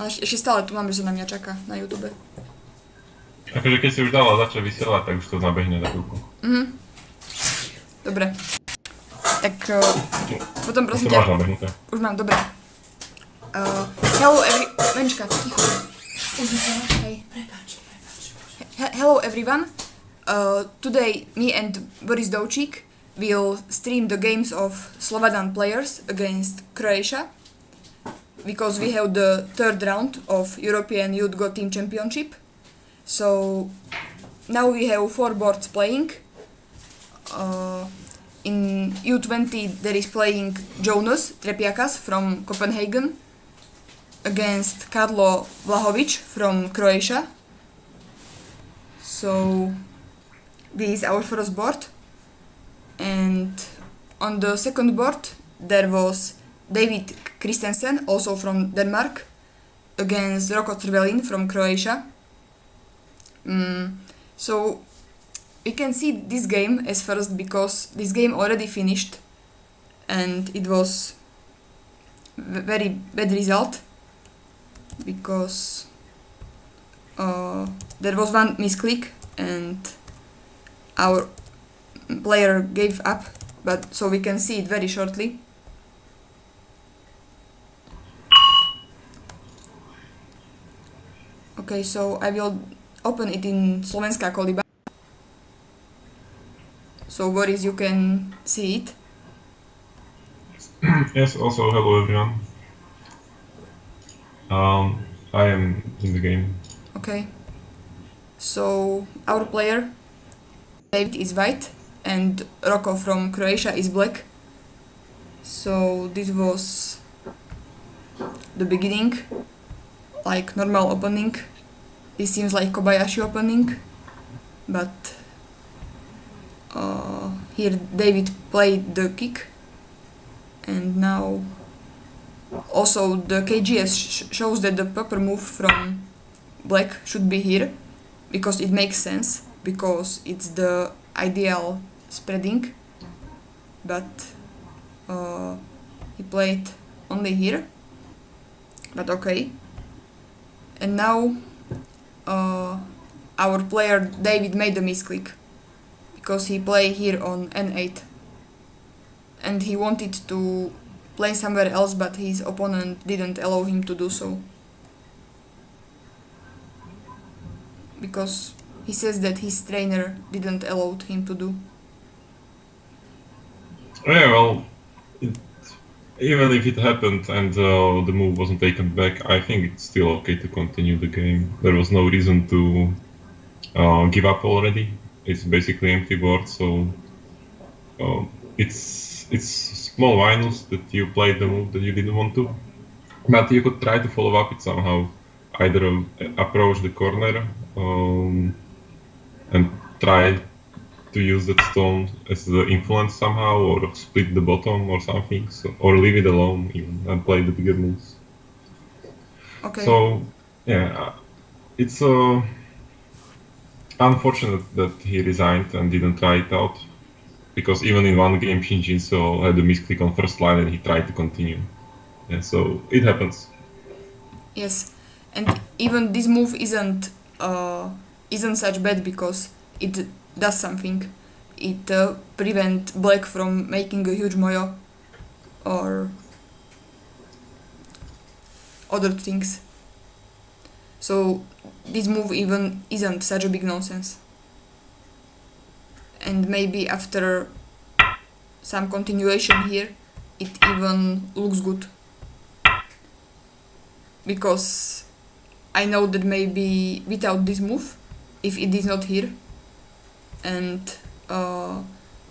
Ale ešte stále tu mám, že sa na mňa čaká na YouTube. Akože keď si už dala začať vysielať, tak už to nabehne na chvíľku. Dobre. Tak potom prosím To ťa... máš nabehnuté. Už mám, dobre. Hello Venčka, ticho. Hej. Hello everyone. Today me and Boris Dovčík will stream the games of SlovaDan players against Croatia, because we have the third round of European Youth Go Team Championship. So now we have 4 boards playing. In U20 there is playing Jonas Trepiakas from Copenhagen against Karlo Vlahovic from Croatia. So this is our first board. And on the second board there was David Christensen, also from Denmark, against Roko Trvelin from Croatia. So we can see this game as first because this game already finished and it was very bad result because there was one misclick and our player gave up, but so we can see it very shortly. Okay, so I will open it in Slovenská koliba. So Boris, you can see it. Yes, also hello everyone. I am in the game. Okay. So our player David is white and Roko from Croatia is black. So this was the beginning, like normal opening. This seems like Kobayashi opening, but here David played the kick, and now also the KGS shows that the proper move from black should be here, because it makes sense, because it's the ideal spreading, but he played only here, but okay. And now our player David made a misclick because he played here on N8 and he wanted to play somewhere else, but his opponent didn't allow him to do so because he says that his trainer didn't allow him to do. Yeah, well, even if it happened and the move wasn't taken back, I think it's still okay to continue the game. There was no reason to give up already. It's basically empty board, so it's small minus that you played the move that you didn't want to, but you could try to follow up it somehow. Either approach the corner and try to use that stone as the influence somehow, or split the bottom or something, or leave it alone even and play the bigger moves. Okay. So yeah, it's unfortunate that he resigned and didn't try it out, because even in one game Shinjinso had a misclick on first line and he tried to continue. Yeah, so it happens. Yes, and even this move isn't such bad because it does something. It prevents black from making a huge moyo or other things. So this move even isn't such a big nonsense. And maybe after some continuation here, it even looks good. Because I know that maybe without this move, if it is not here, and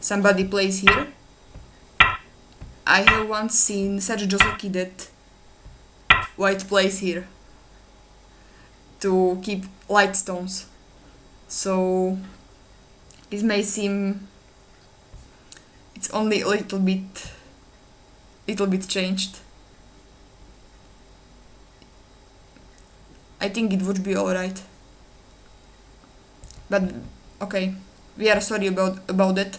somebody plays here, I have once seen such joseki that white plays here to keep light stones. So this may seem it's only a little bit changed. I think it would be alright. But okay, we are sorry about that.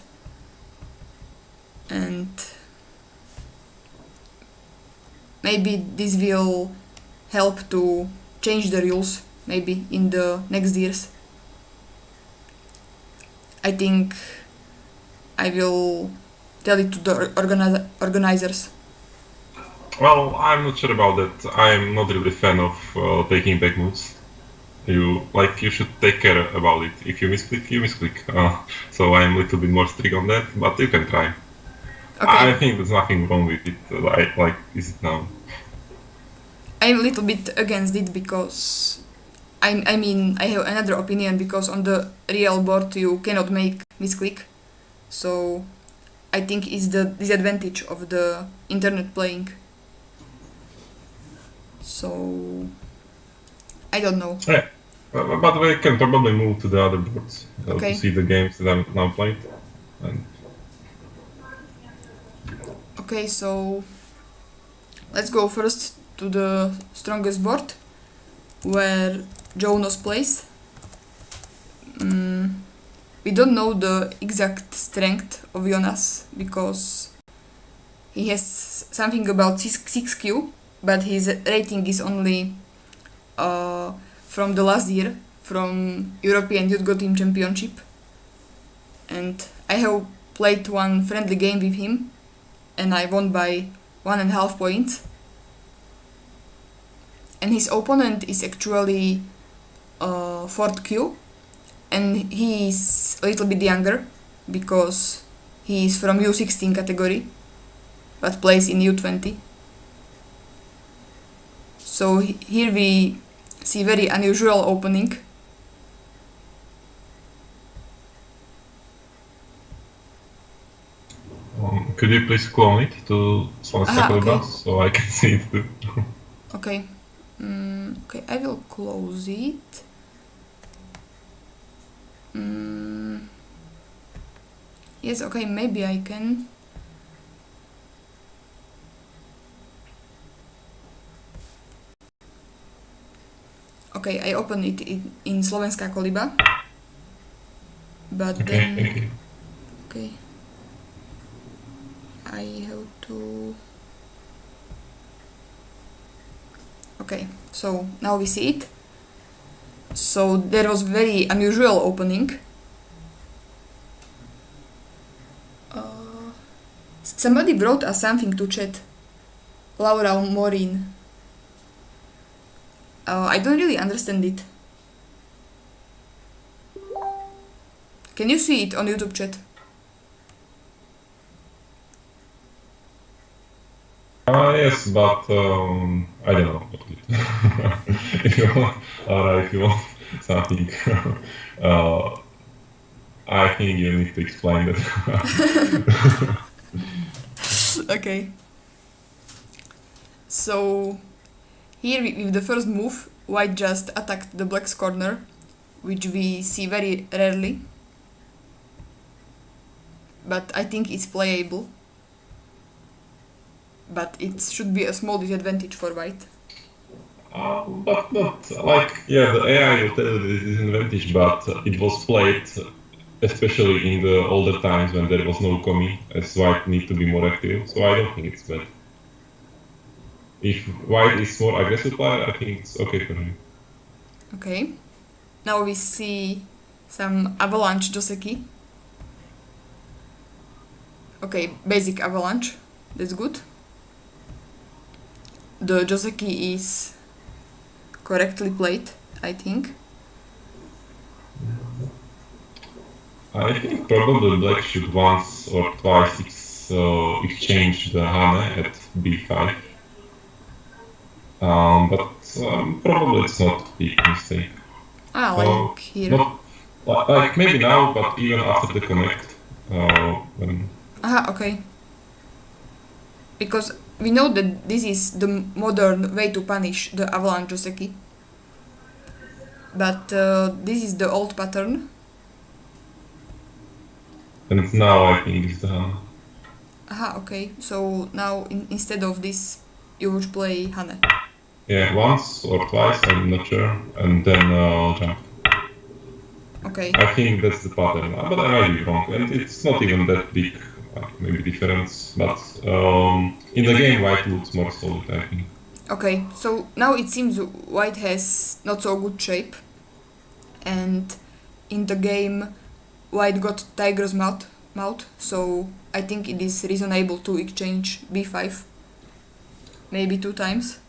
And maybe this will help to change the rules maybe in the next years. I think I will tell it to the organizers. Well, I'm not sure about that. I'm not really a fan of taking back moves. You should take care about it. If you misclick, you misclick. So I'm a little bit more strict on that, but you can try. Okay. I think there's nothing wrong with it. Like is it now? I'm a little bit against it because I mean I have another opinion because on the real board you cannot make misclick, so I think it's the disadvantage of the internet playing. So I don't know. Yeah. But we can probably move to the other boards Okay. to see the games that are now played. And Okay, so let's go first to the strongest board where Jonas plays. We don't know the exact strength of Jonas because he has something about 6Q, but his rating is only from the last year, from European Youth Go Team Championship. And I have played one friendly game with him and I won by 1.5 points. And his opponent is actually 4th Q, and he is a little bit younger because he is from U16 category but plays in U20. So here we see very unusual opening. could you please clone it to Slovakia okay. so I can see it too? Okay. Okay, I will close it. Yes, okay, maybe I can. Okay, I open it in Slovenská koliba. But Okay, then... thank you. Okay. I have to... Okay, so now we see it. So there was very unusual opening. Somebody brought us something to chat. Laura Morin. I don't really understand it. Can you see it on YouTube chat? Yes, but I don't know about it. If you want, if you want something, I think you need to explain that. Okay. So here with the first move, white just attacked the black's corner, which we see very rarely. But I think it's playable. But it should be a small disadvantage for white. But not like, yeah, the AI will tell you this is an advantage, but it was played especially in the older times when there was no commie, as white need to be more active, so I don't think it's bad. If white is more aggressive player, I think it's okay for him. Okay. Now we see some avalanche joseki. Okay, basic avalanche. That's good. The joseki is correctly played, I think. I think probably black should once or twice exchange the Hane at b5. But probably it's not a big mistake. Like here. Not, like maybe now, but even after the connect. When Okay. Because we know that this is the modern way to punish the avalanche joseki. But this is the old pattern. and now I think it's the Hane. Okay. So now instead of this, you would play Hane. Yeah, once or twice, I'm not sure, and then jump. Okay. I think that's the pattern, but I might be wrong, and it's not even that big, maybe difference, but in the game white looks more solid, I think. Okay, so now it seems white has not so good shape, and in the game white got tiger's mouth, so I think it is reasonable to exchange b5, maybe 2 times.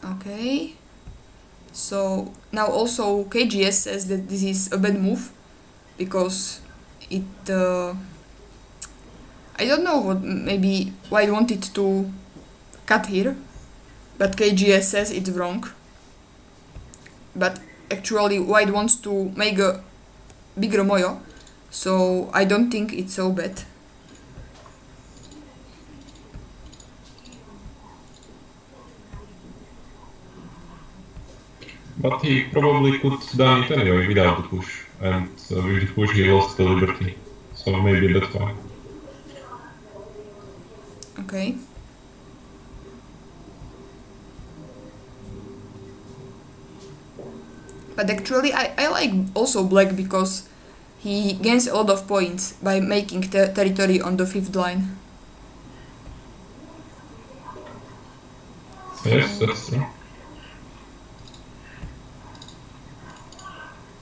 Okay, so now also KGS says that this is a bad move because it I don't know what, maybe white wanted to cut here, but KGS says it's wrong. But actually white wants to make a bigger moyo, so I don't think it's so bad. But he probably could done it anyway without the push, and with the push he lost the liberty. So maybe that's why. Okay. But actually I like also black because he gains a lot of points by making territory on the 5th line. Yes, that's true.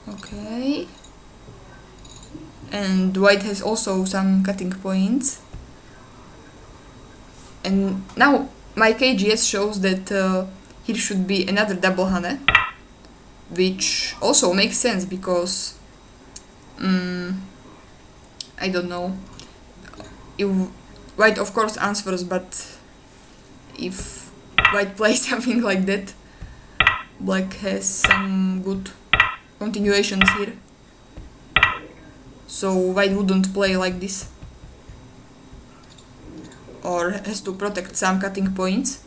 Okay. And white has also some cutting points. And now my KGS shows that here should be another double hane, which also makes sense because I don't know. If white of course answers, but if white plays something like that, black has some good continuations here. So white wouldn't play like this, or has to protect some cutting points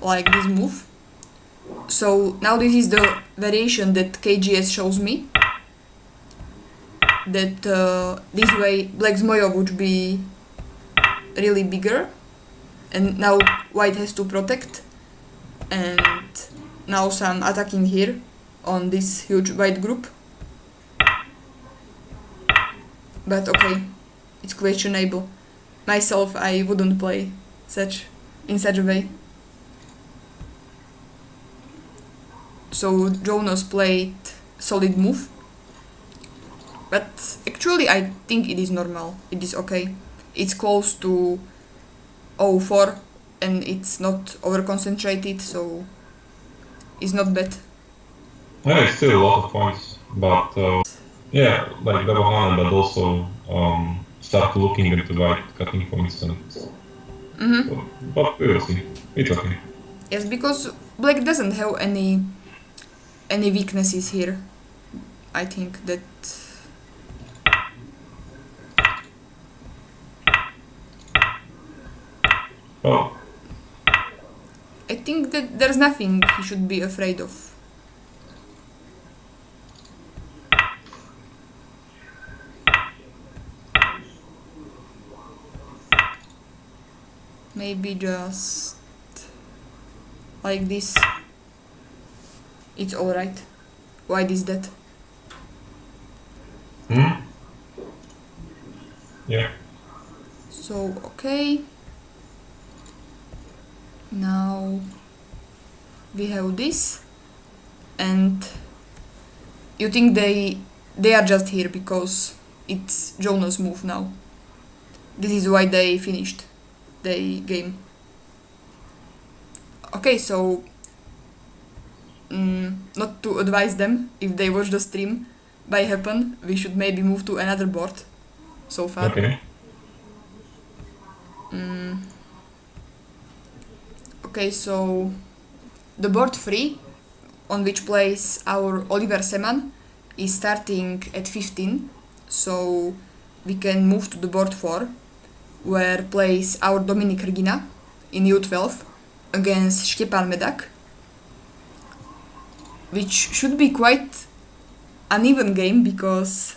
like this move. So now this is the variation that KGS shows me, that this way black's moyo would be really bigger, and now white has to protect, and now some attacking here on this huge white group. But okay, it's questionable. Myself, I wouldn't play in such a way. So Jonas played solid move, but actually I think it is normal. It is okay. It's close to 0-4 and it's not over concentrated, so it's not bad. Yeah, it's still a lot of points, but yeah, like double hand, but also start looking at the white cutting points and. But we will see. It's okay. Yes, because black doesn't have any weaknesses here. I think that. Oh. I think that there's nothing he should be afraid of. Maybe just like this. It's alright. Why is that? Yeah. So, okay. Now we have this, and you think they are just here because it's Jonas' move now. This is why they finished the game. Okay, so not to advise them if they watch the stream by happen, we should maybe move to another board so far. Okay. Okay, so the board 3, on which plays our Oliver Seman, is starting at 15, so we can move to the board 4, where plays our Dominik Regina in U12 against Stepan Medak, which should be quite uneven game because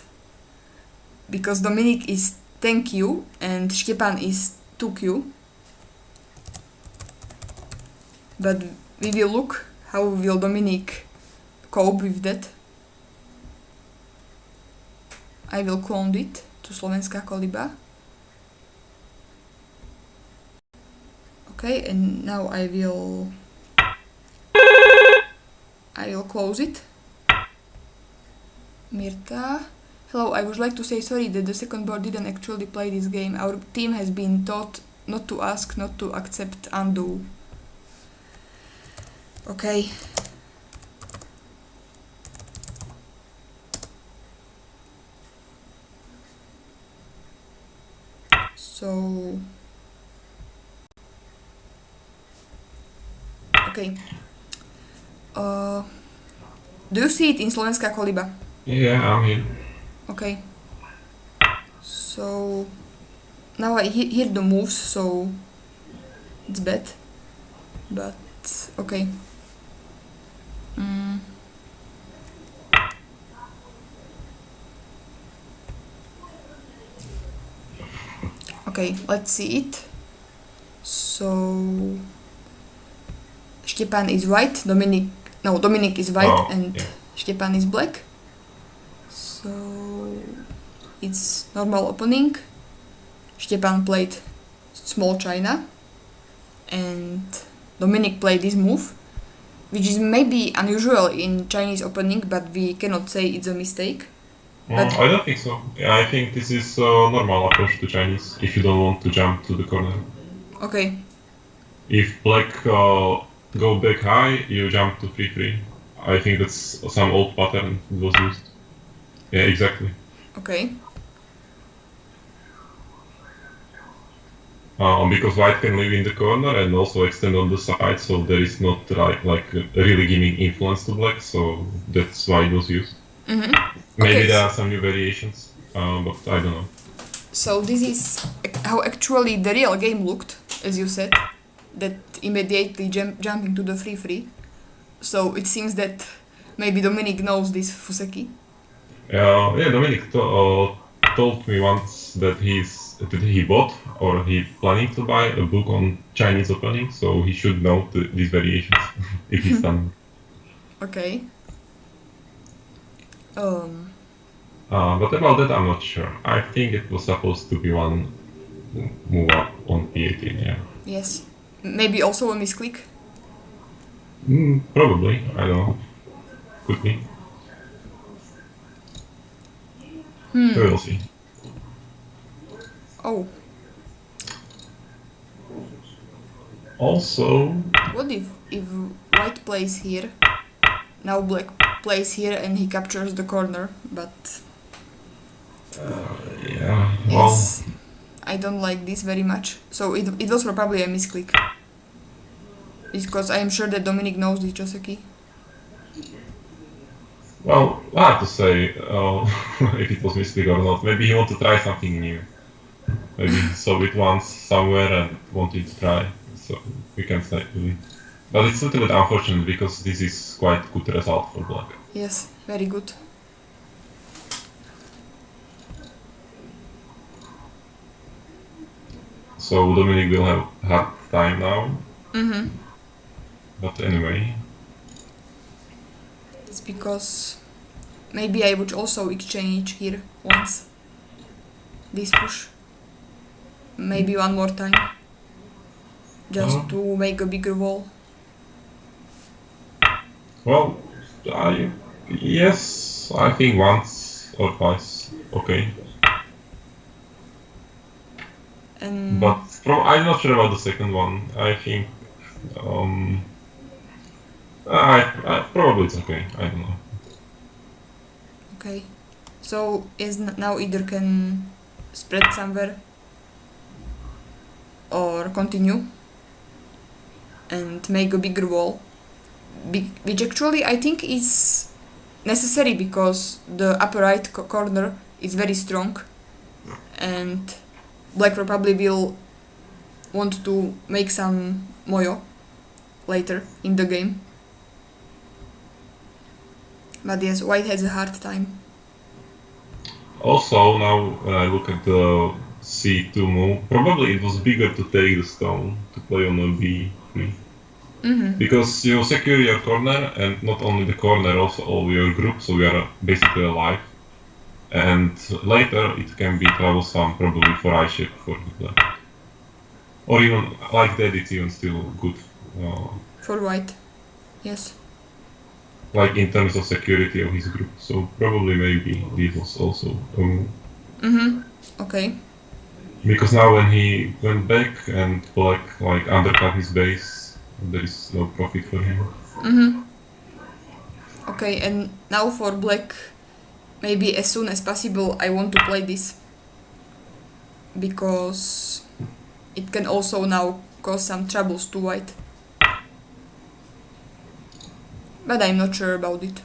Dominik is 10q and Stepan is 2q. But we will look how will Dominik cope with that. I will clone it to Slovenská koliba. Okay, and now I will close it. Mirta. Hello, I would like to say sorry that the second board didn't actually play this game. Our team has been taught not to ask, not to accept, undo. Okay. So... Okay. Do you see it in Slovenská koliba? Yeah, I'm here. Okay. So now I hear the moves, so it's bad. But okay. Okay, let's see it. So Štepan is white, Dominic is white and yeah. Štepan is black. So it's normal opening. Štepan played small china and Dominic played this move, which is maybe unusual in Chinese opening, but we cannot say it's a mistake. But I don't think so. I think this is a normal approach to Chinese if you don't want to jump to the corner. okay, If black go back high, you jump to 3-3. I think that's some old pattern that was used. Yeah, exactly. okay, Because white can live in the corner and also extend on the side, so there is not like really giving influence to black, so that's why it was used. mm-hmm. Maybe Okay. there are some new variations, but I don't know. So this is how actually the real game looked, as you said, that immediately jumping to the 3-3. So it seems that maybe Dominic knows this Fuseki. Yeah, Dominic told me once that he bought or he planning to buy a book on Chinese opening, so he should know these variations if he's done. Okay. But about that, I'm not sure. I think it was supposed to be one move up on P18. Yeah. Yes. Maybe also a misclick. Probably. I don't know. Could be. We will see. Oh, Also, what if white plays here, now black plays here and he captures the corner, but yeah. yes, I don't like this very much. So it was probably a misclick. Because I am sure that Dominic knows this Joseki. Well, I have to say, if it was mistake or not. Maybe he wanted to try something new. Maybe he saw it once somewhere and wanted to try. So we can say really. But it's a little bit unfortunate because this is quite good result for black. Yes, very good. So Dominic will have hard time now. Mm-hmm. But anyway. It's because maybe I would also exchange here once. This push. Maybe one more time. Just to make a bigger wall. Well, yes, I think once or twice. Okay. And But I'm not sure about the second one. I think I probably it's okay. I don't know. okay. So is now either can spread somewhere or continue and make a bigger wall, which actually I think is necessary because the upper right corner is very strong and black probably will want to make some moyo later in the game. But yes, white has a hard time. Also, now when I look at the C2 move, probably it was bigger to take the stone to play on a B3. Mm-hmm. Because you secure your corner and not only the corner, also all your group, so we are basically alive. and later it can be troublesome probably for I-shape for the black. Or even like that, it's even still good. For white. Yes. Like in terms of security of his group. So probably maybe this was also a move. Okay. Because now when he went back and black like undercut his base, there is no profit for him. Okay, and now for black, maybe as soon as possible I want to play this. Because it can also now cause some troubles to white. But I'm not sure about it.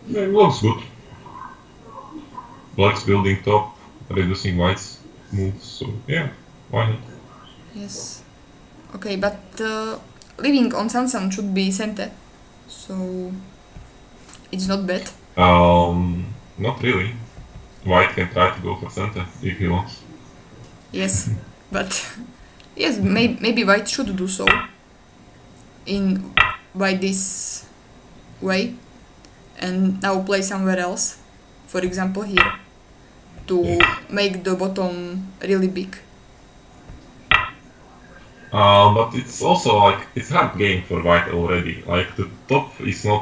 Yeah, it looks good. Black's building top, reducing white's moves, so yeah, why not? Yes. Okay, but living on Sansan should be Sente. So it's not bad. Not really. White can try to go for center if he wants. Yes, but yes, maybe white should do so in by this way and now play somewhere else. For example here to make the bottom really big. But it's also like it's hard game for white already. Like the top didn't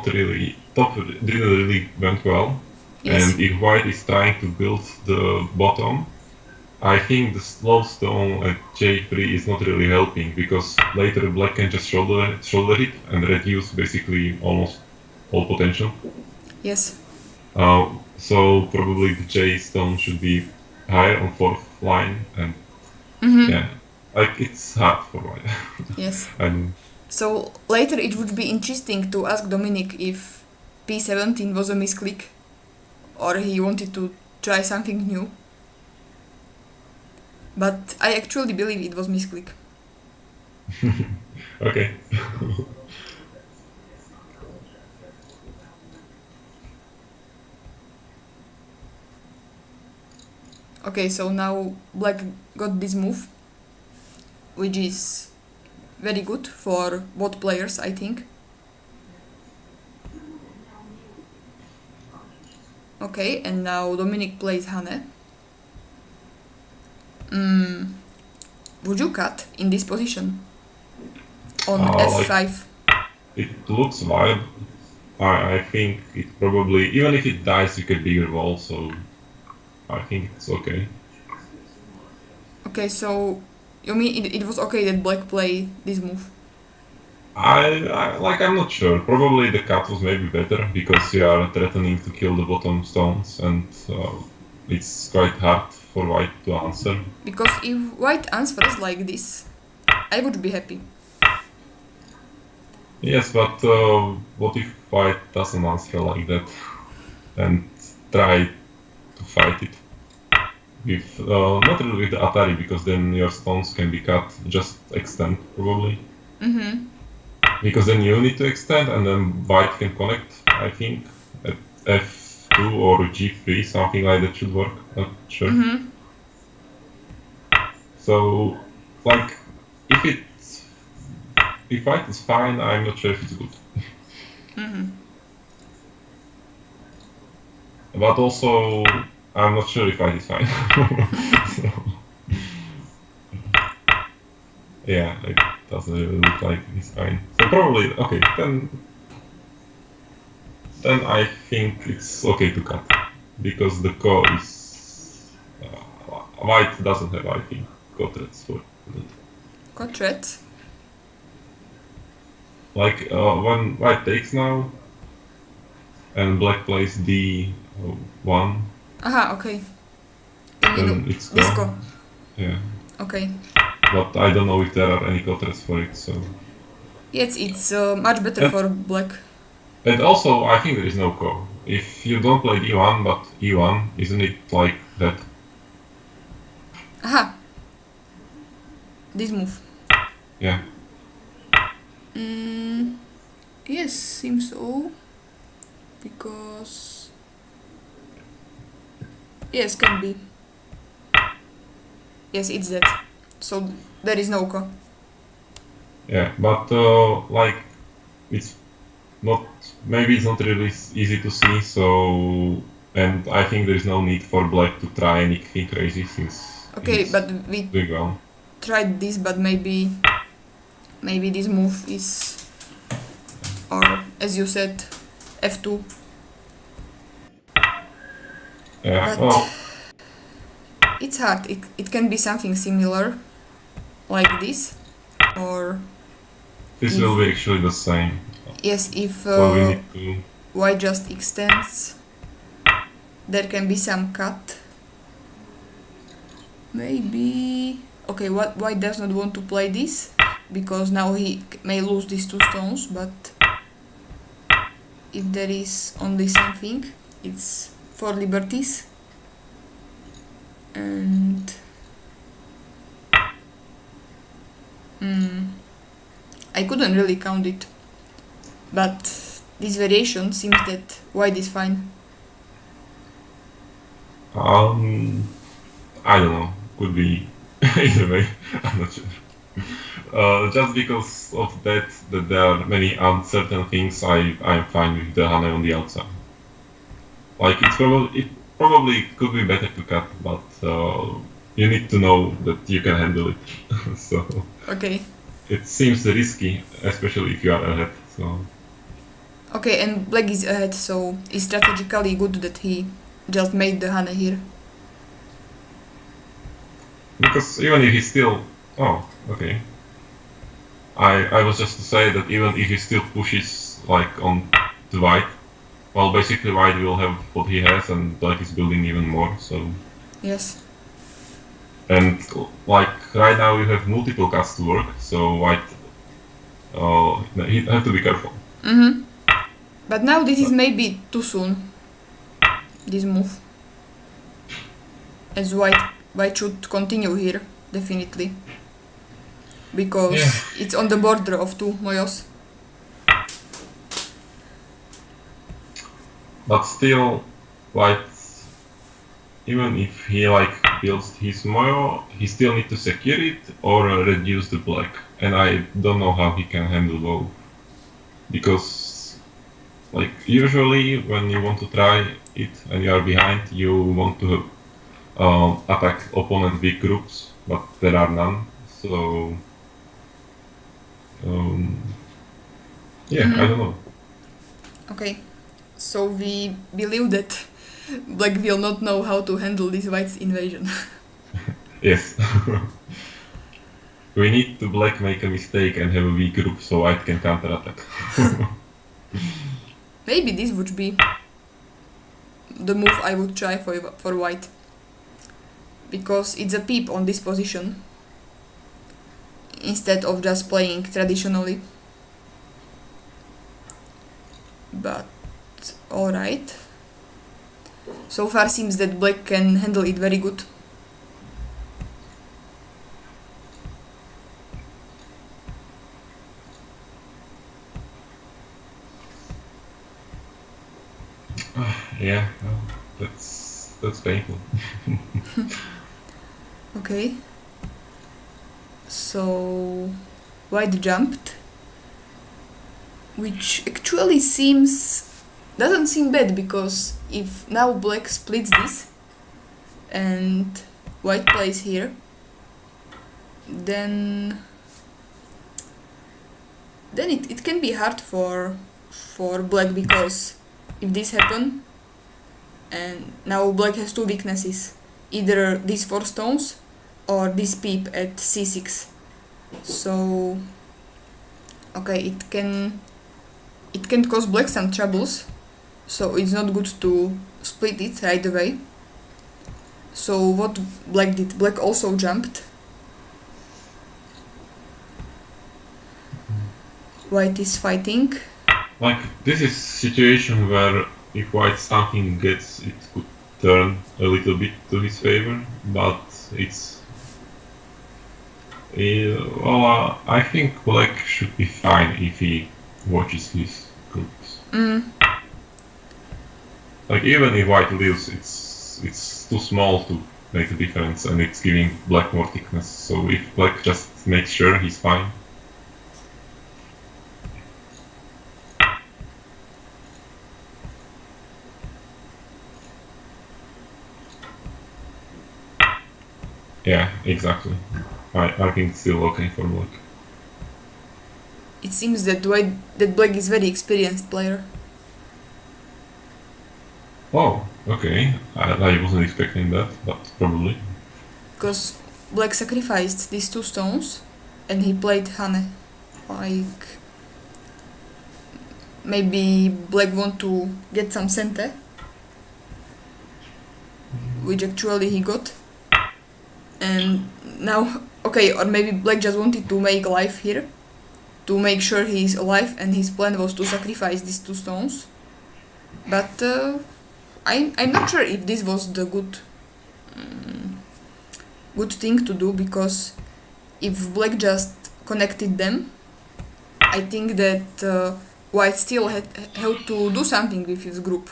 really went well. Yes. And if white is trying to build the bottom, I think the slow stone at J3 is not really helping because later black can just shoulder it and reduce basically almost all potential. Yes. So probably the J stone should be higher on fourth line and yeah, like it's hard for white. Yes. And So later it would be interesting to ask Dominic if P17 was a misclick or he wanted to try something new. But I actually believe it was misclick. okay. Okay, so now black got this move, which is very good for both players, I think. Okay, and now Dominic plays Hane. Would you cut in this position? On F5? It looks viable. I think it probably, even if it dies, you get bigger wall, so I think it's okay. Okay, so you mean it was okay that black played this move? I'm not sure. Probably the cut was maybe better because you are threatening to kill the bottom stones and it's quite hard for white to answer. Because if white answers like this, I would be happy. Yes, but what if white doesn't answer like that and try to fight it? With not really with the Atari because then your stones can be cut, just extend probably. Because then you need to extend and then white can connect, I think, at F2 or G3, something like that should work, not sure. So, like, if white is fine, I'm not sure if it's good. But also, I'm not sure if white is fine. So, yeah, it doesn't really look like it's fine. So probably, okay, then I think it's okay to cut. Because the core is... white doesn't have, I think, core threats for that. Got threats? Like, when white takes now, and black plays D1, Aha, okay. then it's Disco. gone. Yeah. Okay. But I don't know if there are any core threats for it, so... Yes, it's much better for black. And also, I think there is no core. If you don't play D1, but E1, isn't it like that? Aha. This move. Yeah. Yes, seems so. Because... Yes, can be. Yes, it's that. So there is no core. Yeah, but like it's not maybe it's not really easy to see. So, and I think there is no need for black to try anything crazy since Okay, he's but we doing well. tried this, but maybe this move is, or as you said, f2. Yeah, But well, it's hard. It can be something similar, like this, or this if will be actually the same. yes, if Well, we need to. y just extends, there can be some cut. Maybe okay. What y does not want to play this because now he may lose these 2 stones, but if there is only something, it's 4 liberties. And I couldn't really count it, but this variation seems that white is fine. I don't know. Could be either way. I'm not sure. Just because of that there are many uncertain things, I'm fine with the Hane on the outside. Like it probably could be better to cut, but you need to know that you can handle it. So Okay. it seems risky, especially if you are ahead. So Okay, and black is ahead, so it's strategically good that he just made the Hane here. because even if he still, oh, okay. I was just to say that even if he still pushes like on the white, well, basically white will have what he has, and black is building even more. So Yes. and like right now you have multiple cuts to work, so white, he have to be careful. But now this is maybe too soon. This move. As white should continue here, definitely. Because Yeah. it's on the border of 2 moyos. But still, white, even if he like builds his moyo, he still need to secure it or reduce the black. And I don't know how he can handle both. Because like usually when you want to try it and you are behind, you want to attack opponent big groups, but there are none. So yeah, I don't know. Okay. So we believe that black will not know how to handle this white's invasion. Yes. We need to black make a mistake and have a weak group so white can counterattack. Maybe this would be the move I would try for white. Because it's a peep on this position. Instead of just playing traditionally. But alright. So far seems that black can handle it very good. Yeah, well, that's painful. Okay. So white jumped, which actually doesn't seem bad, because if now black splits this and white plays here, then it can be hard for black, because if this happen and now black has 2 weaknesses, either these 4 stones or this peep at c6. So okay, it can cause black some troubles, so it's not good to split it right away. So what black did, black also jumped. White is fighting. Like this is situation where if white something gets, it could turn a little bit to his favor, but it's well, I think black should be fine if he watches his groups. Like even if white lives, it's too small to make a difference, and it's giving black more thickness. So if black just makes sure he's fine. Yeah, exactly. I think it's still okay for black. It seems that black is very experienced player. Oh, okay. I wasn't expecting that, but probably. Because black sacrificed these 2 stones and he played Hane. Like, maybe black want to get some center, which actually he got. And now, okay, or maybe black just wanted to make life here, to make sure he's alive, and his plan was to sacrifice these 2 stones. But I'm not sure if this was the good thing to do, because if black just connected them, I think that white still had to do something with his group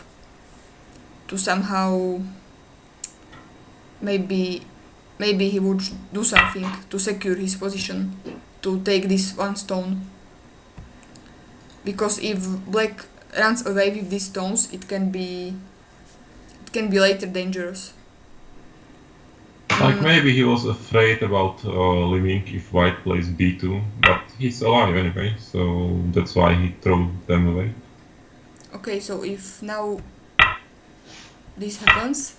to somehow maybe he would do something to secure his position, to take this 1 stone, because if black runs away with these stones, it can be later dangerous. Like maybe he was afraid about leaving if white plays b2, but he's alive anyway, so that's why he threw them away. Okay, so if now this happens,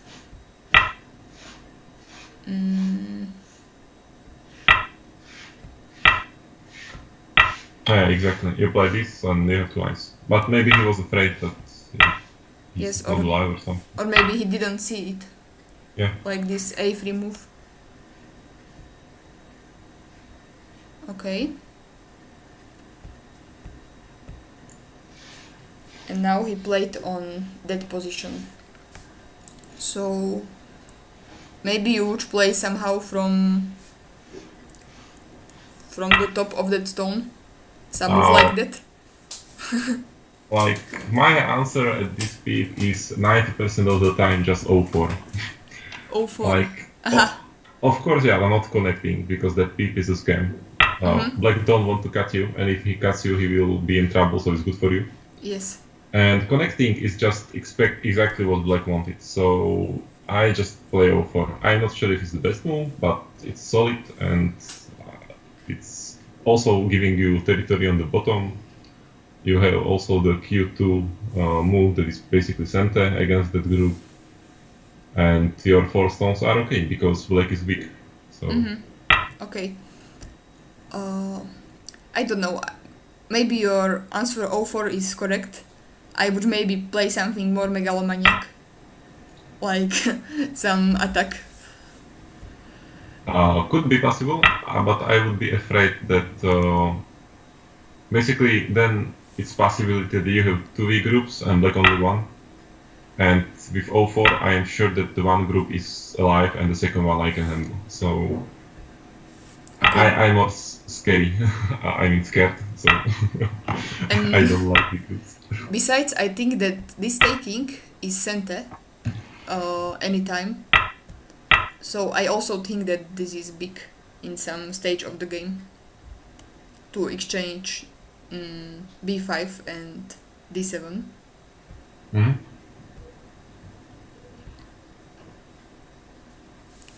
Yeah, exactly. You play this and you have twice. But maybe he was afraid that he's Yes, not alive or something. or maybe he didn't see it. Yeah. Like this a3 move. Okay. And now he played on that position. So maybe you would play somehow from the top of that stone. Some move like that. Like, my answer at this peep is 90% of the time just 0-4. 0-4. Like, of course, yeah, I'm not connecting because that peep is a scam. Black don't want to cut you, and if he cuts you, he will be in trouble, so it's good for you. Yes. And connecting is just exactly what black wanted, so I just play 0-4. I'm not sure if it's the best move, but it's solid, and it's also giving you territory on the bottom. You have also the Q2 move that is basically center against that group. And your 4 stones are okay because black is weak. So Okay. I don't know. Maybe your answer 0-4 is correct. I would maybe play something more megalomaniac. Like some attack. could be possible, but I would be afraid that basically then it's possibility that you have 2 weak groups and black only 1. And with 0-4, I am sure that the one group is alive and the second one I can handle. So I'm not scary. I mean scared. So I don't like it. Besides, I think that this taking is center anytime. So I also think that this is big in some stage of the game to exchange b5 and d7.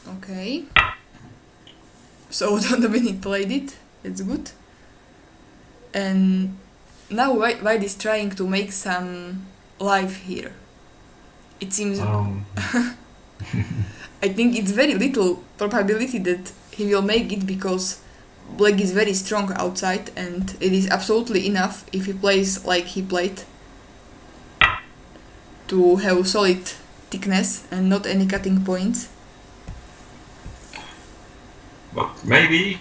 Okay. So Dominic played it. It's good. And now White is trying to make some life here. It seems. I think it's very little probability that he will make it, because black is very strong outside, and it is absolutely enough if he plays like he played to have solid thickness and not any cutting points. But maybe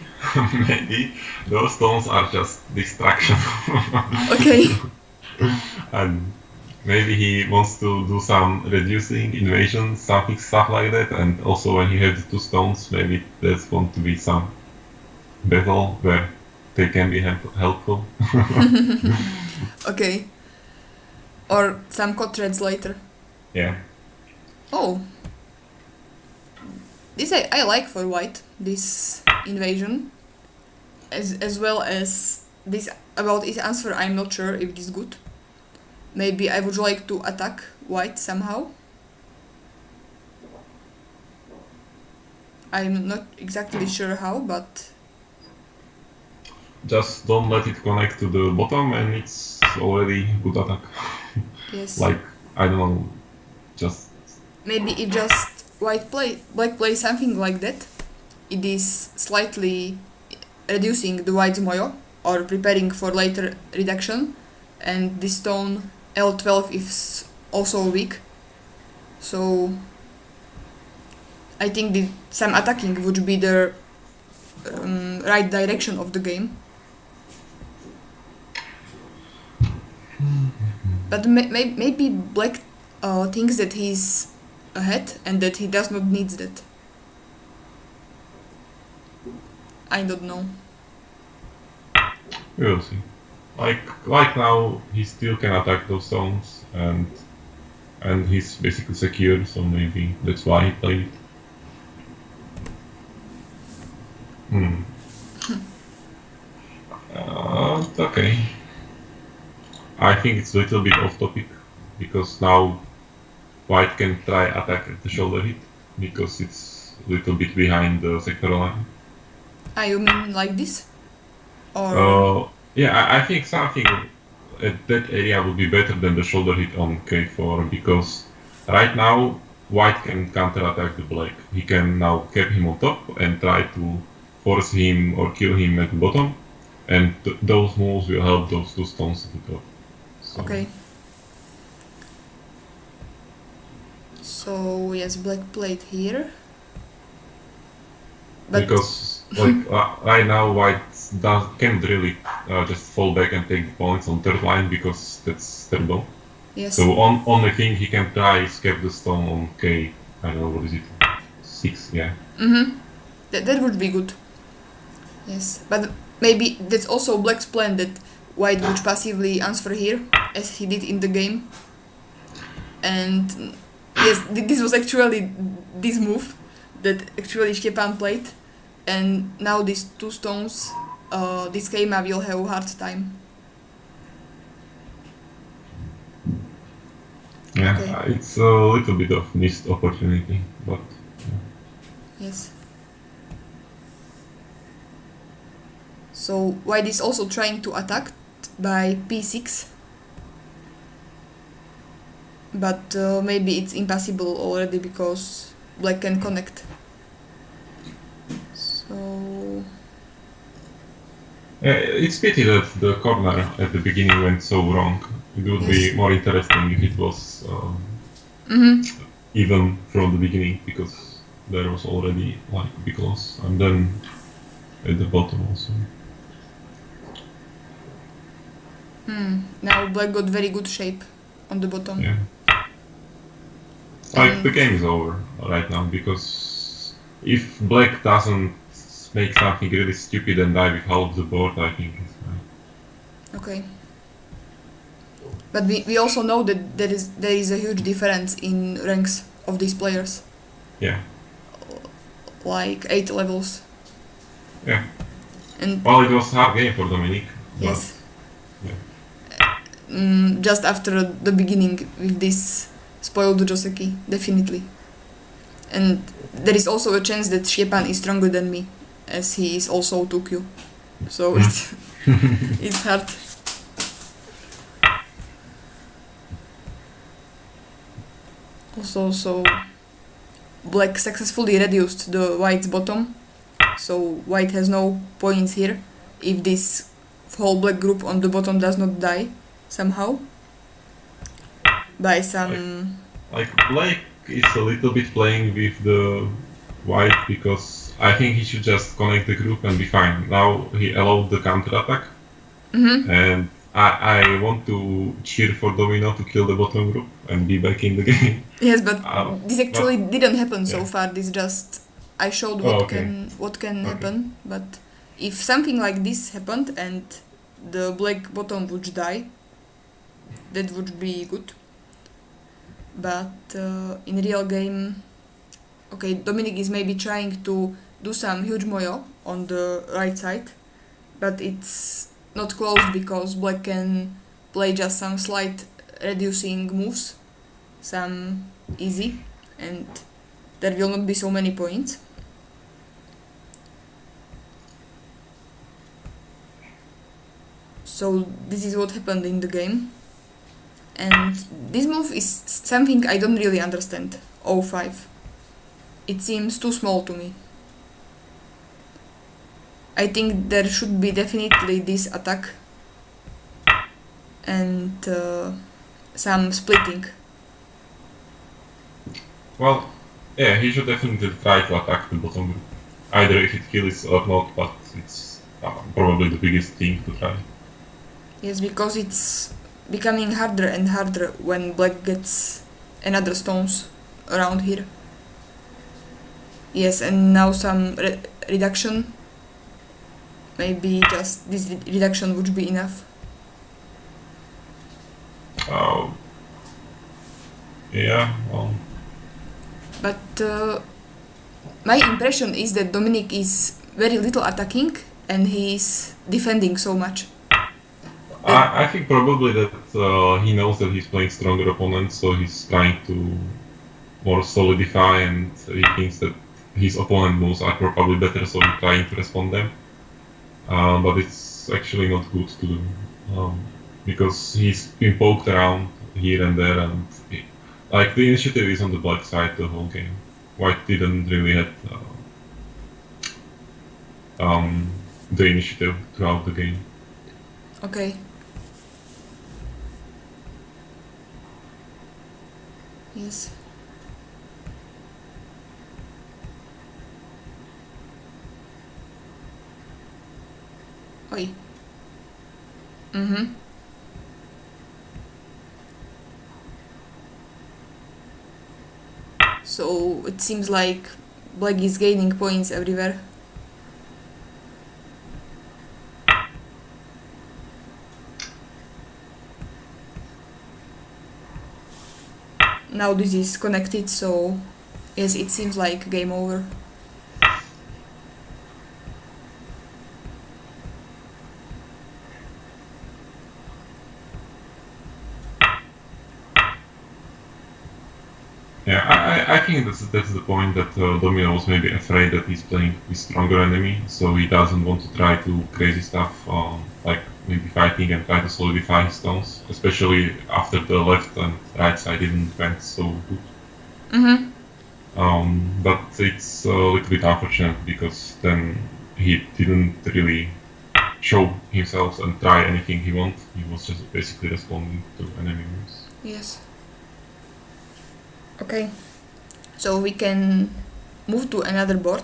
those stones are just distraction. Okay. And maybe he wants to do some reducing invasion, something stuff like that. And also when he has the 2 stones, maybe there's going to be some battle where they can be helpful. Okay. Or some cut threads later. Yeah. Oh. This I like for white, this invasion. As well as this about his answer, I'm not sure if it is good. Maybe I would like to attack white somehow. I'm not exactly sure how, but Just don't let it connect to the bottom, and it's already good attack. yes. Like, I don't know, just Maybe if just black play something like that, it is slightly reducing the white's moyo or preparing for later reduction, and this stone L12 is also weak. So I think some attacking would be the right direction of the game. But maybe black thinks that he's ahead and that he does not need that. I don't know. we'll see. Like now, he still can attack those stones, and he's basically secure, so maybe that's why he played it. Okay. I think it's a little bit off topic, because now white can try attack at the shoulder hit, because it's a little bit behind the sectoral line. You mean like this? Or Yeah, I think something at that area would be better than the shoulder hit on K4, because right now white can counterattack the black. He can now cap him on top and try to force him or kill him at the bottom, and those moves will help those two stones at the top. So, okay. So yes, black played here. But because like right now white can't really just fall back and take the points on third line, because that's terrible. yes. So only thing he can try is cap the stone on K. I don't know, what is it? 6, yeah. That would be good. Yes, but maybe that's also black's plan that white would passively answer here, as he did in the game. And yes, this was actually this move that actually Stepan played, and now these two stones, this Keima will have a hard time. Yeah, Okay. it's a little bit of missed opportunity, but Yes. So white is also trying to attack by p6, but maybe it's impossible already because black can connect. So it's pity that the corner at the beginning went so wrong. It would be Yes. more interesting if it was even from the beginning, because there was already like big loss, and then at the bottom also. now black got very good shape on the bottom. Yeah. Like the game is over right now, because if black doesn't make something really stupid and die with half the board, I think it's fine. Okay. But we also know that there is a huge difference in ranks of these players, Yeah. like 8 levels. Yeah. And Well, it was a hard game for Dominic. But yes, yeah. just after the beginning with this spoiled Joseki, definitely. And there is also a chance that Stepan is stronger than me, as he is also 2Q. So it's hard. Also, so black successfully reduced the white's bottom, so white has no points here if this whole black group on the bottom does not die somehow by some Like black is a little bit playing with the white, because I think he should just connect the group and be fine. Now he allowed the counter attack, and I want to cheer for Domino to kill the bottom group and be back in the game. yes, but this actually didn't happen so yeah. far. This just I showed Okay. what can Okay. happen, but if something like this happened and the black bottom would die, that would be good. But in real game, okay, Dominic is maybe trying to do some huge moyo on the right side, but it's not close because black can play just some slight reducing moves, some easy, and there will not be so many points. So this is what happened in the game. And this move is something I don't really understand. O5. It seems too small to me. I think there should be definitely this attack and some splitting. Well, yeah, he should definitely try to attack the bottom. Either if it kills or not, but it's probably the biggest thing to try. Yes, because it's becoming harder and harder when black gets another stones around here. Yes, and now some reduction. Maybe just this reduction would be enough. Yeah, well, But my impression is that Dominic is very little attacking and he is defending so much. I think probably that he knows that he's playing stronger opponents, so he's trying to more solidify, and he thinks that his opponent moves are probably better, so he's trying to respond them. But it's actually not good to do, because he's been poked around here and there, and like the initiative is on the black side the whole game. White didn't really have the initiative throughout the game. Okay. Yes. Oi. Mm-hmm. So it seems like black is gaining points everywhere. Now this is connected, so yes, it seems like game over. Yeah, I think that's the point that Domino was maybe afraid that he's playing with stronger enemy, so he doesn't want to try to crazy stuff, like maybe fighting and try to solidify his stones, especially after the left and right side didn't went so good. Mm-hmm. But it's a little bit unfortunate because then he didn't really show himself and try anything he wanted. He was just basically responding to enemy moves. Yes. Okay. So we can move to another board.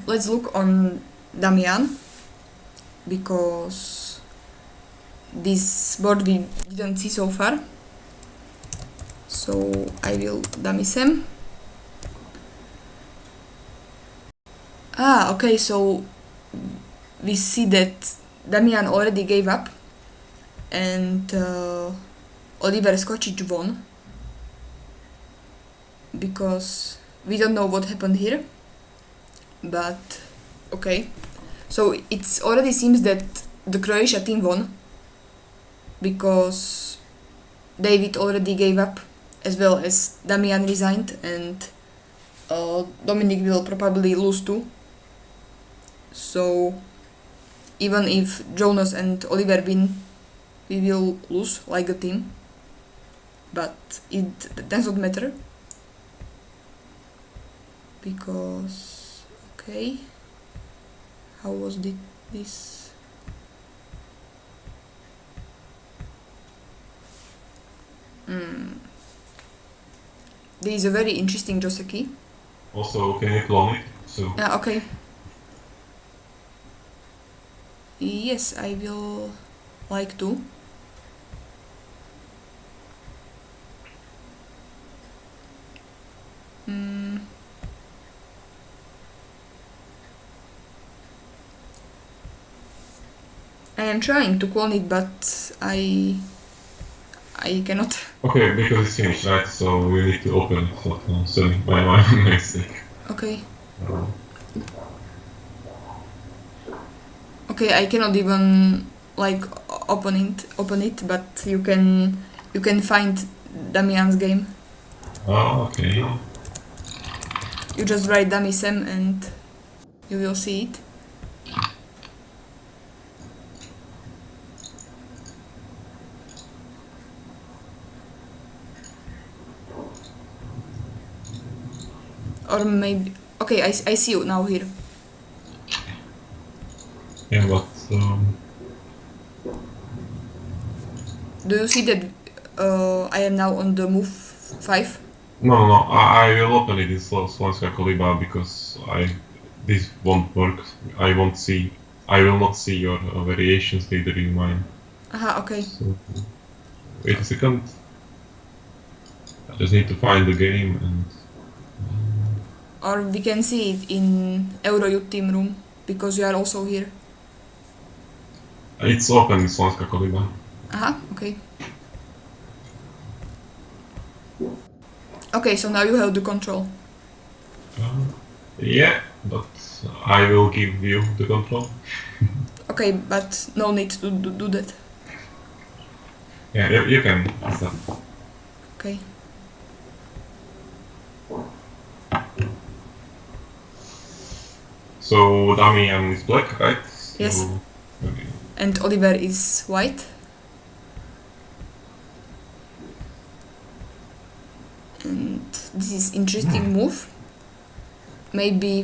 Let's look on Damian, because this board we didn't see so far. So I will dummy Sam. Okay, so we see that Damian already gave up and Oliver Skocic won, because we don't know what happened here, but okay. So it already seems that the Croatia team won, because David already gave up, as well as Damian resigned, and Dominic will probably lose too. So even if Jonas and Oliver win, we will lose like a team. But it does not matter, because okay, how was this? There is a very interesting Joseki. Also, can you clone it? So Okay. Yes, I will like to. I am trying to clone it, but I cannot. okay, because it's finished, right? So we need to open it. So, sorry, my mistake. Okay. Okay, I cannot even like open it, but you can find Damian's game. Oh, okay. You just write Dummy Sam and you will see it. Or maybe... Okay, I see you now here. Yeah, but Do you see that I am now on the move 5? no, I will open it in Slovakia Koliba because this won't work. I will not see your variations neither in mine. Aha, okay. So wait a second. I just need to find the game and Or we can see it in Eurojut team room, because you are also here. it's open in Slovakia Koliba. Aha, okay. Okay, so now you have the control. Yeah, but I will give you the control. Okay, but no need to do that. Yeah, you can. Start. Okay. So Damian is black, right? Yes. So, okay. And Oliver is white. And this is interesting move. Maybe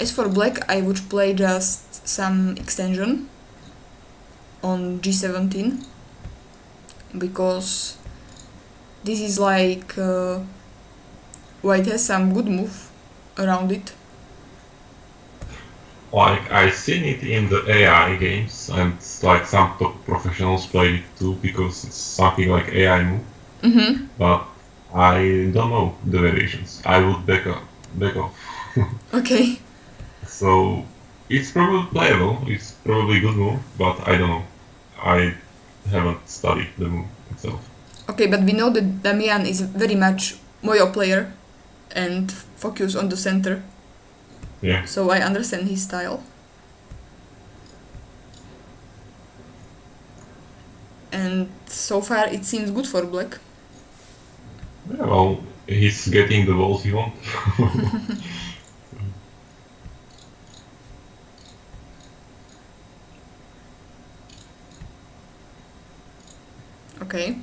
as for black, I would play just some extension on G17, because this is like white has some good move around it. Like I've seen it in the AI games, and like some top professionals play it too because it's something like AI move. Mm-hmm. But I don't know the variations. I would back off. Okay. So it's probably playable. It's probably a good move, but I don't know. I haven't studied the move itself. Okay, but we know that Damian is very much Moyo player and focus on the center. Yeah. So I understand his style. And so far it seems good for black. Yeah, well, he's getting the balls he wants. Okay.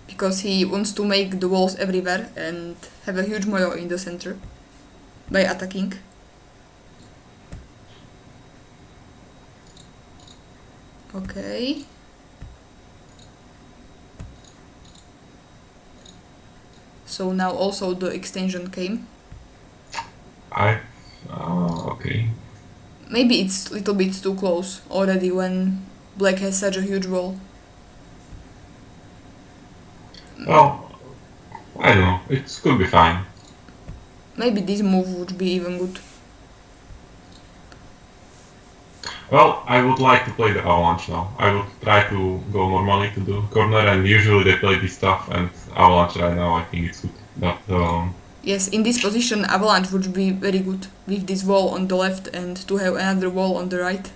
Because he wants to make the walls everywhere and have a huge moyo in the center by attacking. Okay. So now also the extension came. Okay. Maybe it's a little bit too close already when black has such a huge wall. Well, I don't know. It could be fine. Maybe this move would be even good. Well, I would like to play the Avalanche now. I would try to go normally to the corner, and usually they play this stuff, and Avalanche right now I think it's good. But Yes, in this position Avalanche would be very good with this wall on the left and to have another wall on the right.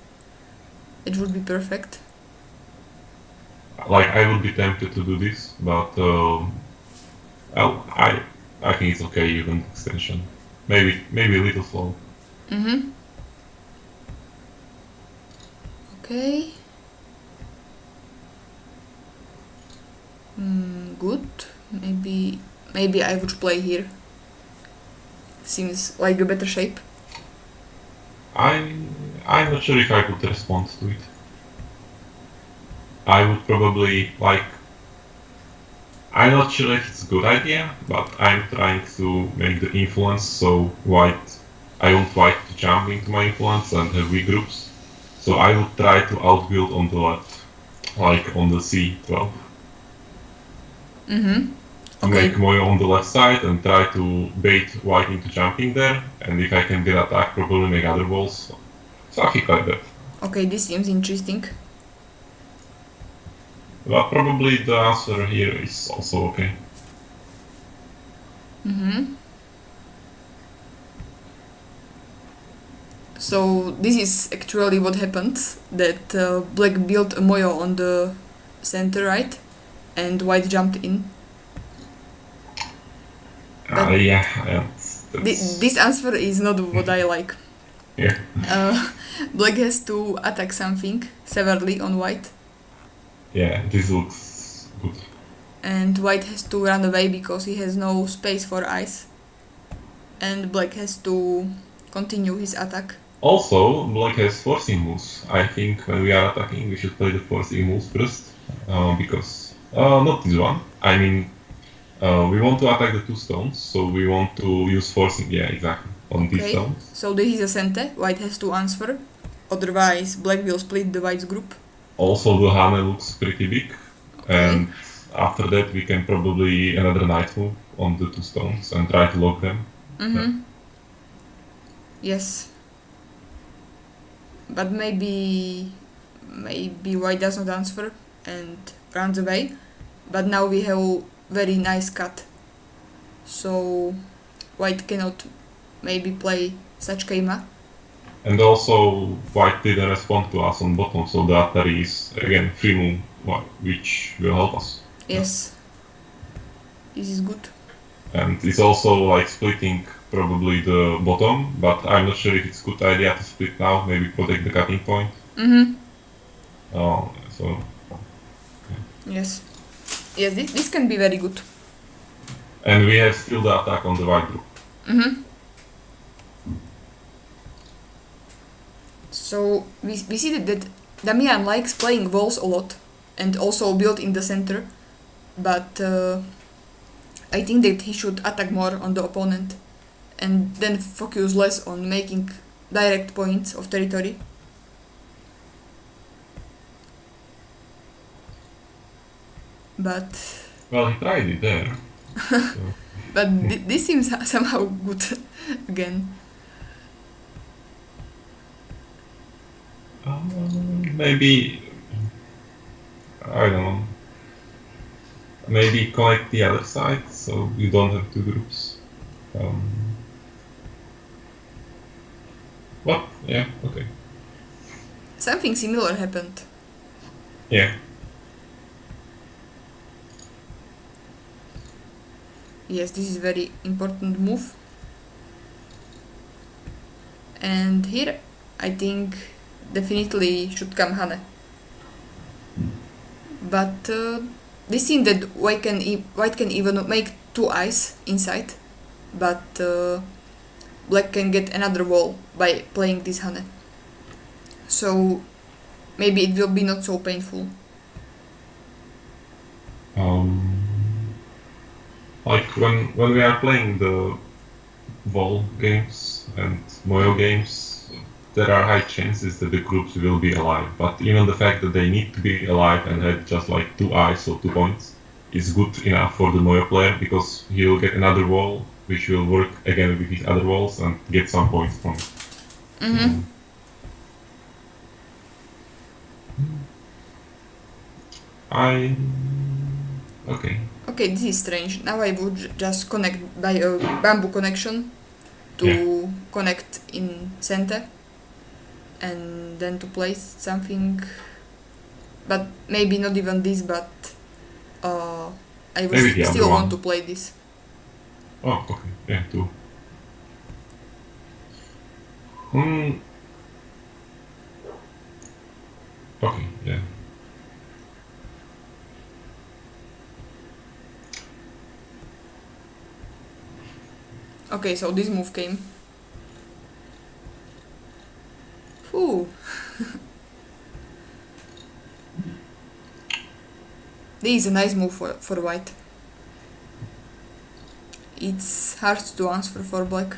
It would be perfect. like I would be tempted to do this, but well, I think it's okay even extension. Maybe a little slow. Mm-hmm. Okay. Good. Maybe I would play here. Seems like a better shape. I'm not sure if I could respond to it. I would probably like. I'm not sure if it's a good idea, but I'm trying to make the influence so I want white to jump into my influence and have weak groups. So I would try to outbuild on the left, like on the C12. Mm-hmm. To make Moyo on the left side and try to bait white into jumping there, and if I can get attack, probably make other walls. Something like that. Okay, this seems interesting. But probably the answer here is also okay. Mm-hmm. So this is actually what happened, that black built a moyo on the center, right? And white jumped in. Yeah. This answer is not what I like. Yeah. Black has to attack something severely on white. Yeah, this looks good. And white has to run away because he has no space for ice. and black has to continue his attack. Also, black has forcing moves. I think when we are attacking, we should play the forcing moves first, because not this one. I mean, we want to attack the 2 stones, so we want to use forcing. Yeah, exactly, on these Okay, stones. so this is a center, white has to answer, otherwise black will split the white's group. Also, the Hane looks pretty big, Okay. and after that we can probably another knight move on the 2 stones and try to lock them. Mm-hmm. Yes. But maybe white does not answer and runs away. But now we have very nice cut. So white cannot maybe play such keima. And also, white didn't respond to us on bottom, so the Atari is again free move, which will help us. Yes. This is good. And it's also like splitting probably the bottom, but I'm not sure if it's a good idea to split now, maybe protect the cutting point. Mm-hmm. So Yes. Yes, this can be very good. and we have still the attack on the white group. Mm-hmm. So we see that Damian likes playing walls a lot and also build in the center, but I think that he should attack more on the opponent and then focus less on making direct points of territory. But Well, he tried it there. So. but this seems somehow good again. Maybe, I don't know, maybe connect the other side so you don't have 2 groups. What? Yeah, okay. Something similar happened. Yeah. Yes, this is very important move. And here I think definitely should come Hane. But this seems that white can even make 2 eyes inside, but black can get another wall by playing this Hane. So maybe it will be not so painful. Like when we are playing the wall games and Moyo games, there are high chances that the groups will be alive. But even the fact that they need to be alive and have just like 2 eyes or 2 points is good enough for the Moyo player, because he will get another wall which will work again with his other walls and get some points from it. Mm-hmm. Okay. Okay, this is strange. Now I would just connect by a bamboo connection to connect in center and then to place something, but maybe not even this, but I would Maybe the still other want one. to play this. Oh, okay. Yeah, 2. Okay, yeah. Okay, so this move came. Ooh. This is a nice move for white. It's hard to answer for black.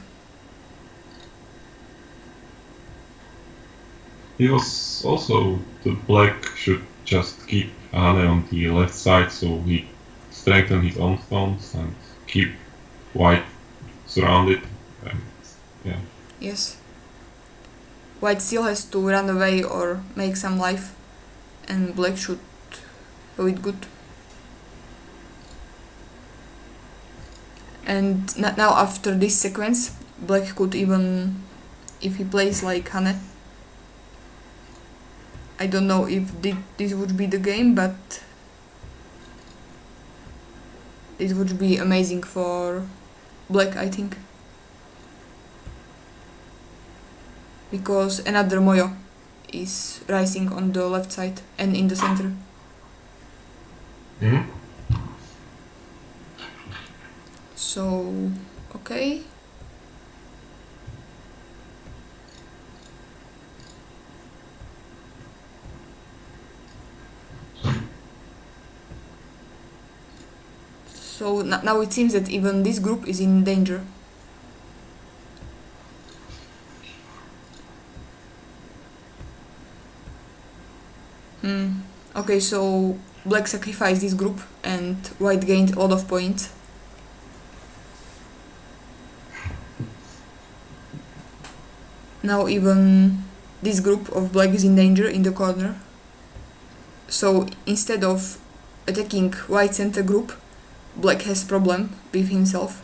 He was also, the black should just keep Hane on the left side, so he strengthen his own stones and keep white surrounded. And, yeah. Yes. White still has to run away or make some life, and black should have it good. And now after this sequence, black could even, if he plays like Hane, I don't know if this would be the game, but it would be amazing for black, I think. Because another Moyo is rising on the left side and in the center. Mm-hmm. So, okay. So now it seems that even this group is in danger. Okay, so black sacrificed this group and white gained a lot of points. Now even this group of black is in danger in the corner. So instead of attacking white center group, black has problem with himself.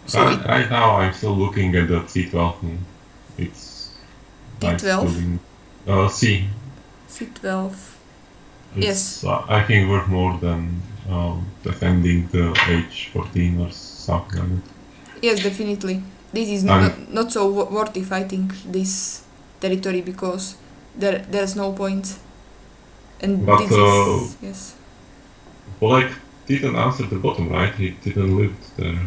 So right now I'm still looking at the C12 move. It's D12? C. C12. It's, Yes. I think worth more than defending the H14 or something like that. Yes, definitely. This is not so worthy fighting this territory because there's no point. And But this is yes. Black didn't answer the bottom, right? He didn't live there.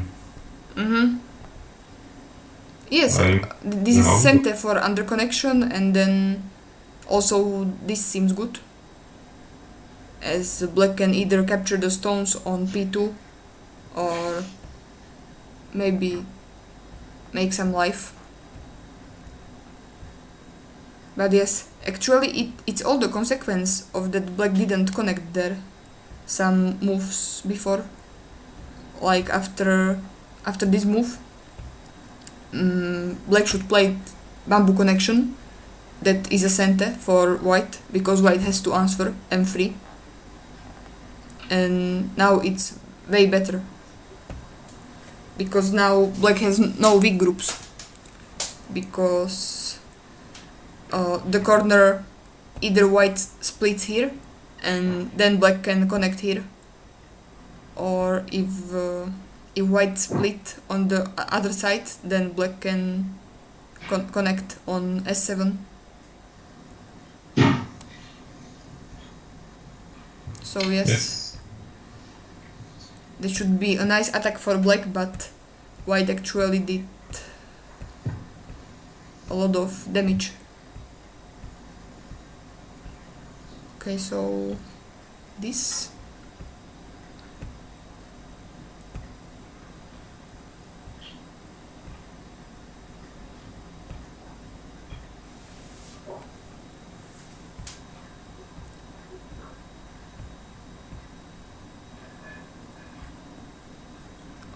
Yes, this is center for underconnection, and then also this seems good, as black can either capture the stones on P2 or maybe make some life. But yes, actually it's all the consequence of that black didn't connect there some moves before. Like after this move, black should play bamboo connection that is a center for white because white has to answer M3, and now it's way better because now black has no weak groups because the corner either white splits here and then black can connect here, or if white split on the other side, then black can connect on S7. So yes, there should be a nice attack for black, but white actually did a lot of damage. Okay, so this.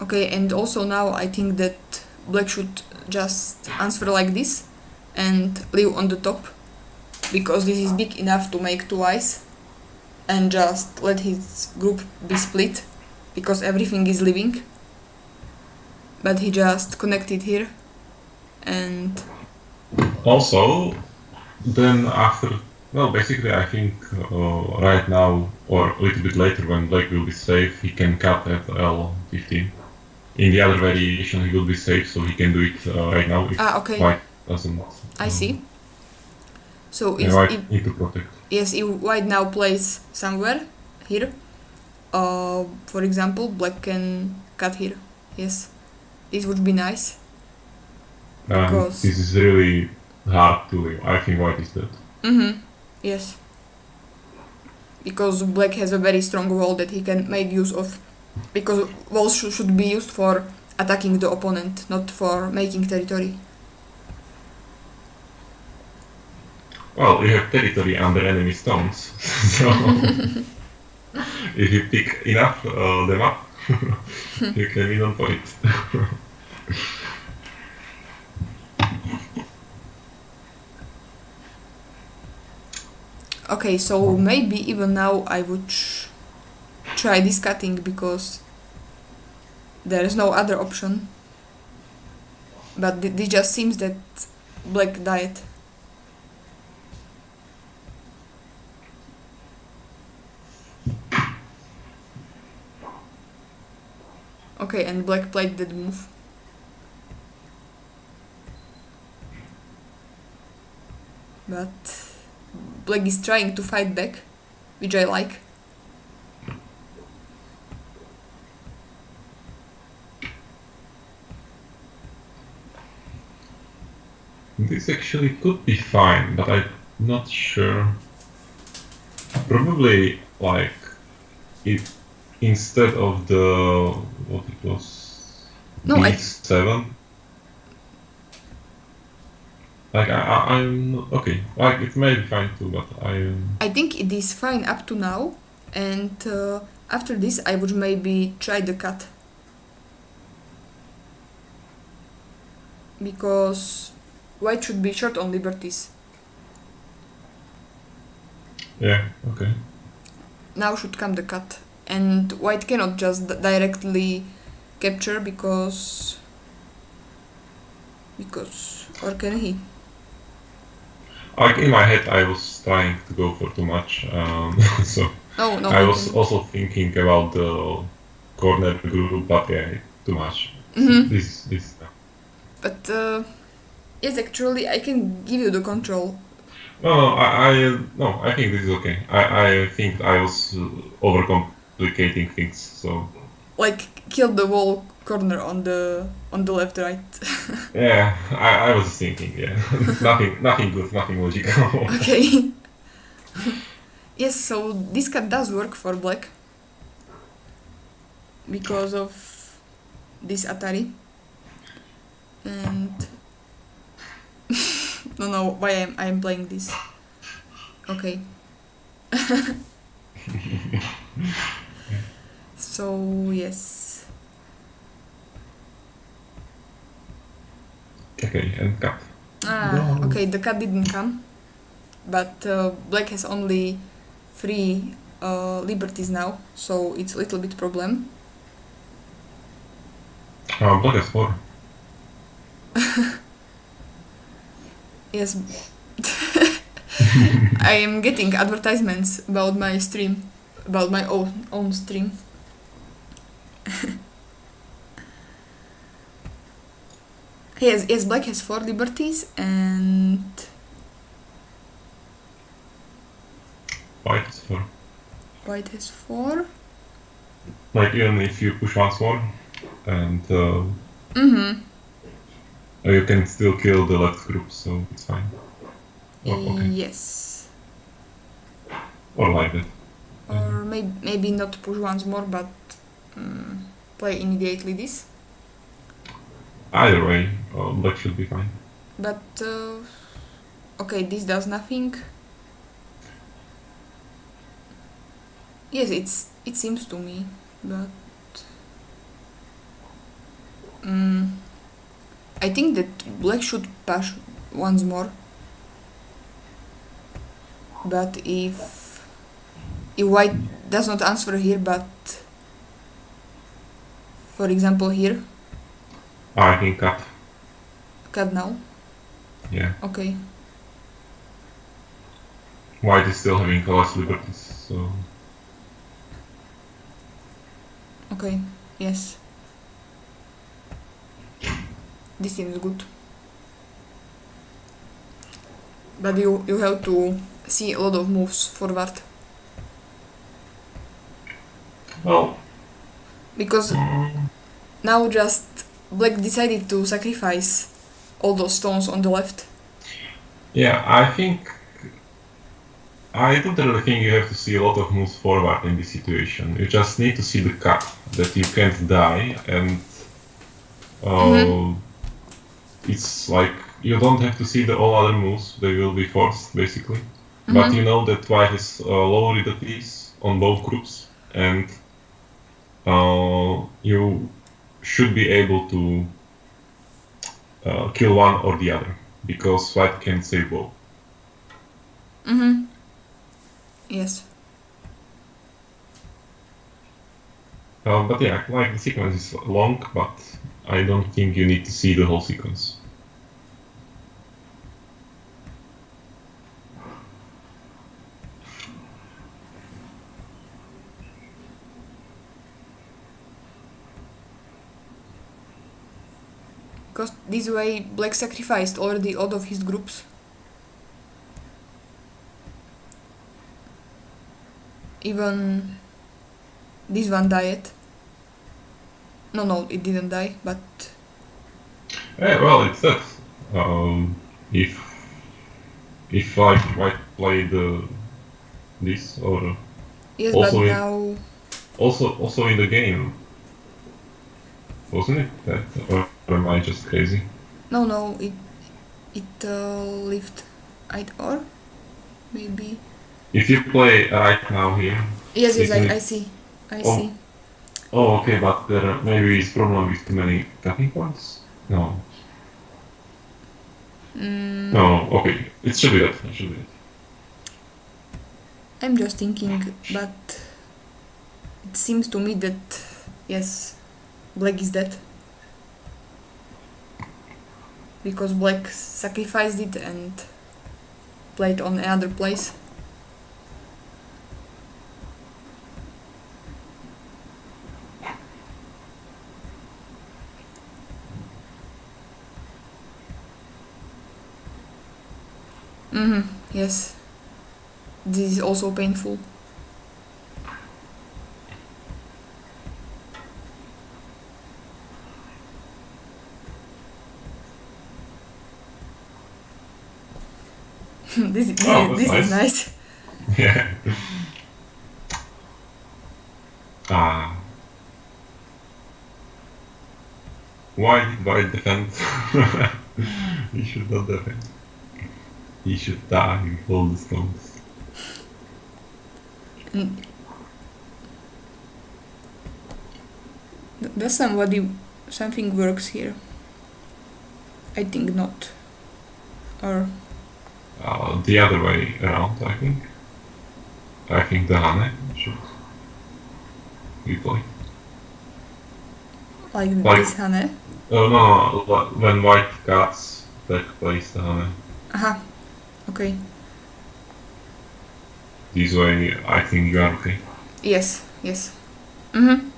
Okay, and also now I think that black should just answer like this and live on the top, because this is big enough to make two eyes, and just let his group be split because everything is living. But he just connected here, and also then after, well, basically I think right now or a little bit later when black will be safe, he can cut at L15. In the other variation he will be safe, so he can do it right now if okay. white doesn't. I see. So if need to protect. Yes, if white now plays somewhere here, for example, black can cut here. Yes, this would be nice. Because this is really hard to live. I think white is dead. Yes. Because black has a very strong wall that he can make use of. Because walls should be used for attacking the opponent, not for making territory. Well, you have territory under enemy stones, so if you pick enough them up, you can win on point. Okay, so maybe even now I would try this cutting because there is no other option. But it just seems that black died. Okay, and black played that move. But black is trying to fight back, which I like. This actually could be fine, but I'm not sure. Probably like it instead of the what it was No, B7. Like I'm okay. Like it may be fine too, but I think it is fine up to now, and after this I would maybe try the cut. Because white should be short on liberties. yeah, okay. Now should come the cut. And white cannot just directly capture because... Or can he? Like in my head, I was trying to go for too much, so No, no, I he was cannot. also thinking about the corner group, but yeah, too much. Mhm. This. But yes, actually I can give you the control. No, I think this is okay. I think I was overcomplicating things, so Like kill the wall corner on the left, right. yeah, I was thinking, yeah, nothing good, nothing logical. Okay. Yes, so this cut does work for black because of this Atari. And no, why I am playing this. Okay. So yes. Okay, and cut. Ah, okay. The cut didn't come, but black has only 3 liberties now, so it's a little bit problem. Black has 4. Yes. I am getting advertisements about my stream, about my own stream. Yes, black has 4 liberties and White has 4. white has 4. Like even if you push once more, and Mm-hmm. you can still kill the left group, so it's fine. Oh, okay. Yes. Or like that. Or maybe not push once more, but play immediately this. Either way, black should be fine. But okay, this does nothing. Yes, it seems to me, but I think that black should push once more. But if white does not answer here, but for example here, I think cut. cut now. Yeah. Okay. White is still having a less liberties, so Okay. Yes. This seems good. But you have to see a lot of moves forward. well. Because now just black decided to sacrifice all those stones on the left. Yeah, I don't really think you have to see a lot of moves forward in this situation. You just need to see the cut, that you can't die, and it's like you don't have to see the all other moves, they will be forced basically. But you know that white has low liberties on both groups, and you should be able to kill one or the other, because white can save both. Yes. But yeah, like the sequence is long, but I don't think you need to see the whole sequence. Because this way black sacrificed already all of his groups. Even this one died. No, it didn't die, but Yeah, well, it's that. If white played this, or Yes, also but in now... also in the game, wasn't it that, or am I just crazy? No, it left it or maybe... If you play right now here, Yes, isn't I it? see. I Oh, see. oh, okay, but there maybe is problem with too many cutting points. No, Mm, no, okay, it should be that. It should be that. I'm just thinking, but it seems to me that yes, black is dead because black sacrificed it and played on another place. Yes, this is also painful. Oh, that's This is nice. nice. Yeah. Ah, why did white defend? He should not defend. He should die with all the stones. Mm, does something works here? I think not. Or The other way around, I think. I think the Hane should be played. like this Hane. Oh no, when white cuts, black plays the Hane. Aha. Okay. This way, I think you are okay. Yes. Mm-hmm.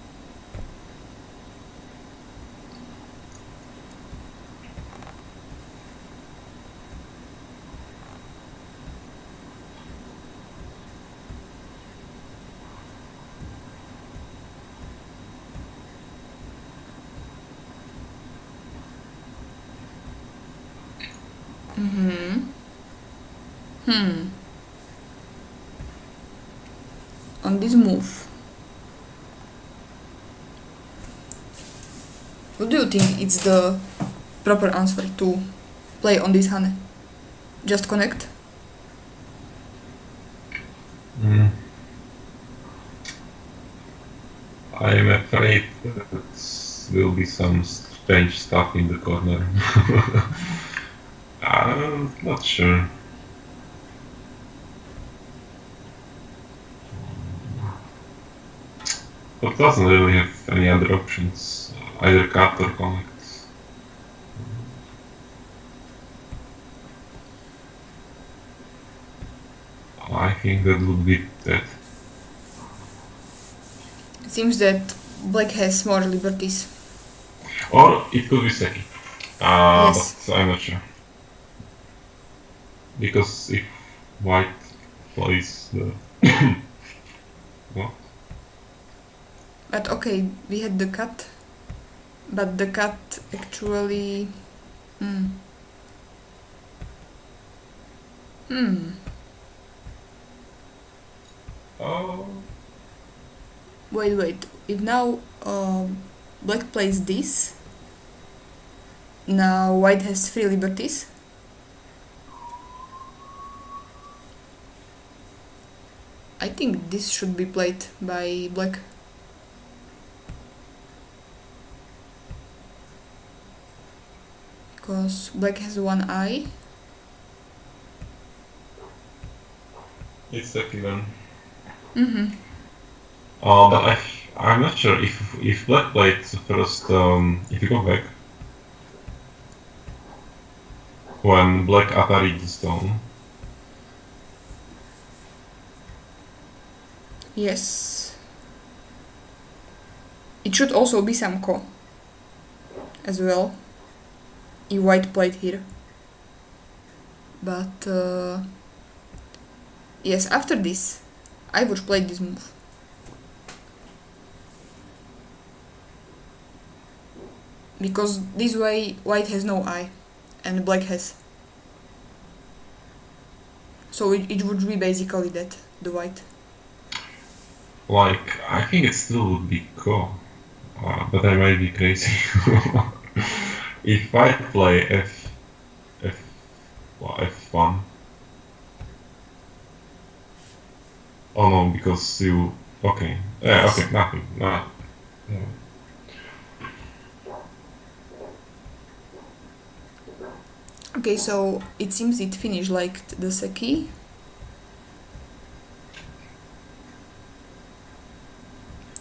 Mm-hmm. On this move, what do you think it's the proper answer to play on this Hane? Just connect? Mm. I am afraid that will be some strange stuff in the corner. I'm not sure. But doesn't really have any other options, either cut or connect. I think that would be that. It seems that black has more liberties. Or it could be second. Yes. But I'm not sure. Because if white plays the... What? But okay, we had the cut. But the cut actually... Oh. Wait. If now black plays this, now white has 3 liberties. I think this should be played by black. Because black has 1 eye. It's second. Mm-hmm. But I'm not sure if black played first. If you go back, when black attacked the stone, Yes. It should also be some ko as well. If white played here. But yes, after this, I would play this move. Because this way white has no eye and black has. So it would be basically that, the white. Like, I think it still would be cool, but I might be crazy. If I play F1. Oh no, because you. Okay. Yeah, okay, nothing. No. Okay, so it seems it finished like the Seki.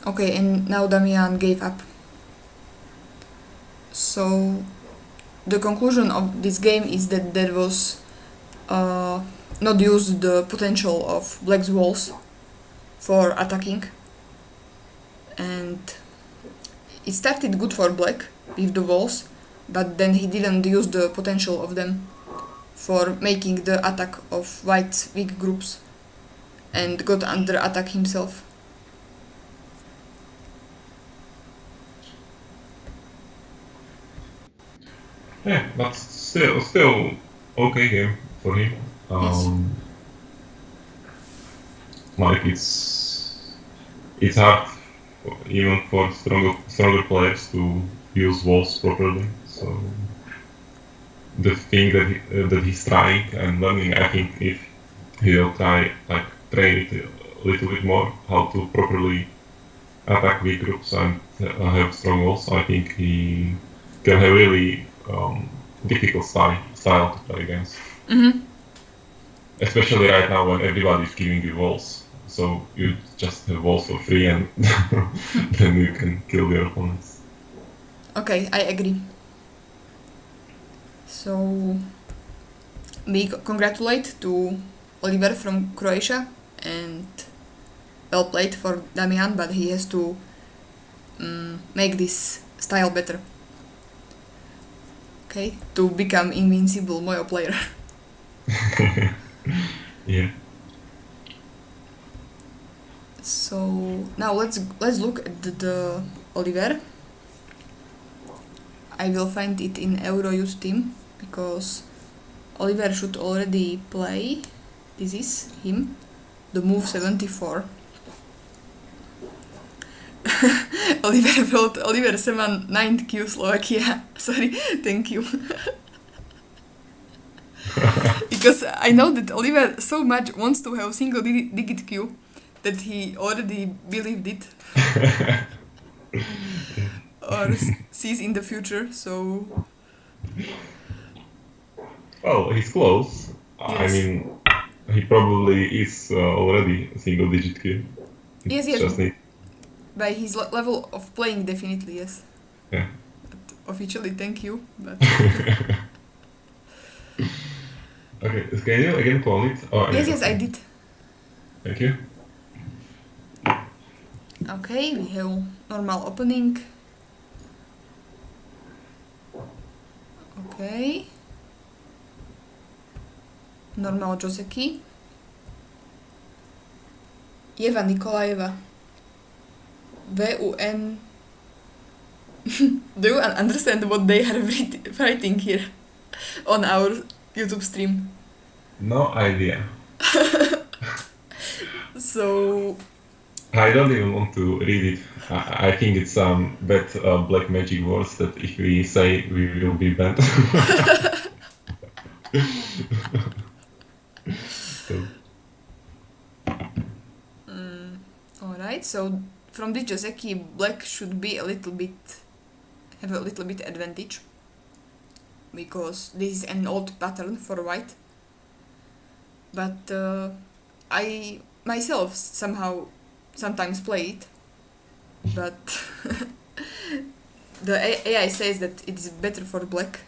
Okay, and now Damian gave up. So the conclusion of this game is that there was not used the potential of black's walls for attacking, and it started good for black with the walls, but then he didn't use the potential of them for making the attack of white's weak groups and got under attack himself. Yeah, but still okay game for him. Yes. Like it's hard even for stronger players to use walls properly. So the thing that he's trying and learning, I think if he'll train it a little bit more how to properly attack weak groups and have strong walls, I think he can have really difficult style to play against. Mm-hmm. Especially right now when everybody's giving you walls. So you just have walls for free and then you can kill your opponents. Okay, I agree. So we congratulate to Oliver from Croatia, and well played for Damian, but he has to make this style better. Okay, to become invincible Moyo player. Yeah. So now let's look at the Oliver. I will find it in Eurojust team because Oliver should already play. This is him, the move 74. Oliver wrote Oliver 7 9th Q Slovakia. Sorry, thank you. Because I know that Oliver so much wants to have single digit Q that he already believed it. Or sees in the future, so... Well, he's close. I Yes. mean, he probably is already a single digit kid. Yes, Just need, by his level of playing, definitely, yes. yeah. But officially, thank you, but... Okay, can you again clone it? Oh, yeah, yes, okay. I did. Thank you. Okay, we have normal opening. Okay. Normal Joseki. Eva Nikolaeva. VUN. Do you understand what they are writing here on our YouTube stream? No idea. So... I don't even want to read it. I think it's some bad black magic words that if we say we will be banned. So. Alright, so from this Joseki, black should be have a little bit advantage, because this is an old pattern for white. But I myself sometimes play it, but the AI says that it's better for black.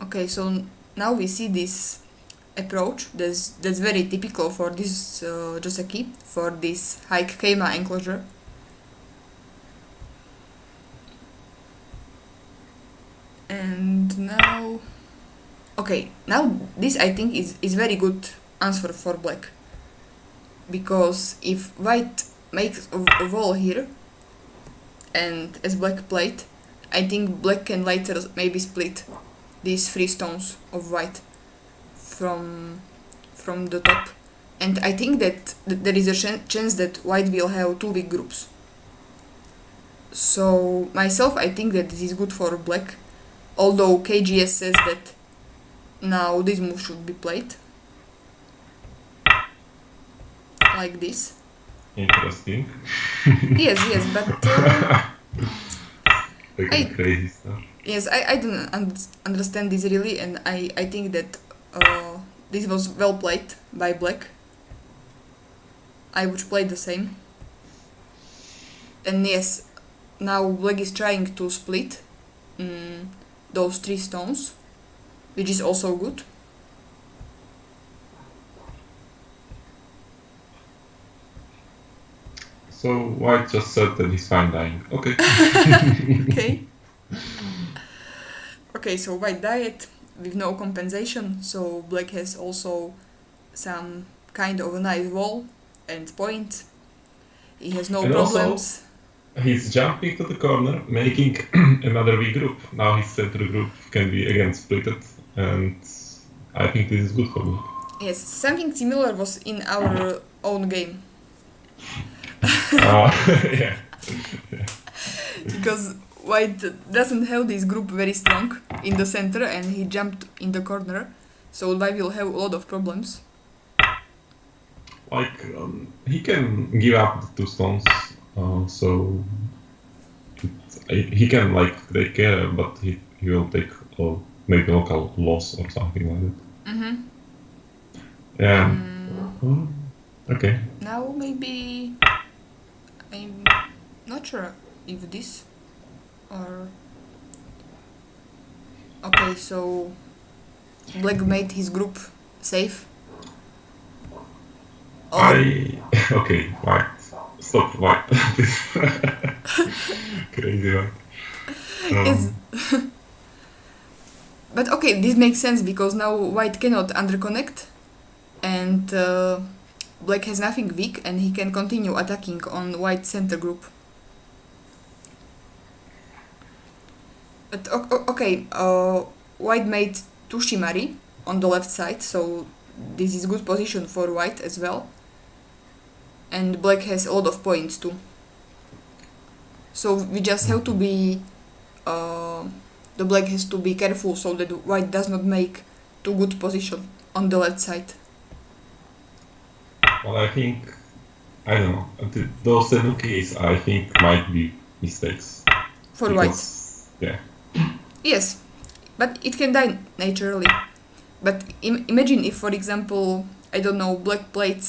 Okay, so now we see this approach that's very typical for this Joseki, for this high Keima enclosure. And now... Okay, now this I think is very good answer for black. Because if white makes a wall here, and as black played, I think black can later maybe split these 3 stones of white from the top, and I think that there is a chance that white will have 2 big groups. So myself, I think that this is good for black, although KGS says that now this move should be played like this. Interesting. Yes, but Like crazy stuff. yes, I don't understand this really, and I think that this was well played by black. I would play the same. And yes, now black is trying to split those 3 stones, which is also good. So white just said that he's fine dying. Okay. Okay. Okay, so white died with no compensation, so black has also some kind of a nice wall and point. He has no And problems. He's jumping to the corner, making another V group. Now his center group can be again splitted, and I think this is good for him. Yes, something similar was in our own game. Yeah. Because white doesn't have this group very strong in the center, and he jumped in the corner, so white will have a lot of problems. Like he can give up the 2 stones, so he can like take care, but he will take maybe local loss or something like that. Mm-hmm. Yeah. Okay. Now maybe I'm not sure if this or okay, so black made his group safe. Okay, white. Stop, white. Crazy white. Yes. But okay, this makes sense because now white cannot underconnect, and black has nothing weak, and he can continue attacking on white center group. But okay, white made 2 Shimari on the left side, so this is good position for white as well. And black has a lot of points too. So we just have to be, the black has to be careful so that white does not make 2 good position on the left side. Well, I think, I don't know, those tenukis I think might be mistakes. For Because, white. Yeah. Yes, but it can die naturally. But imagine if, for example, I don't know, black played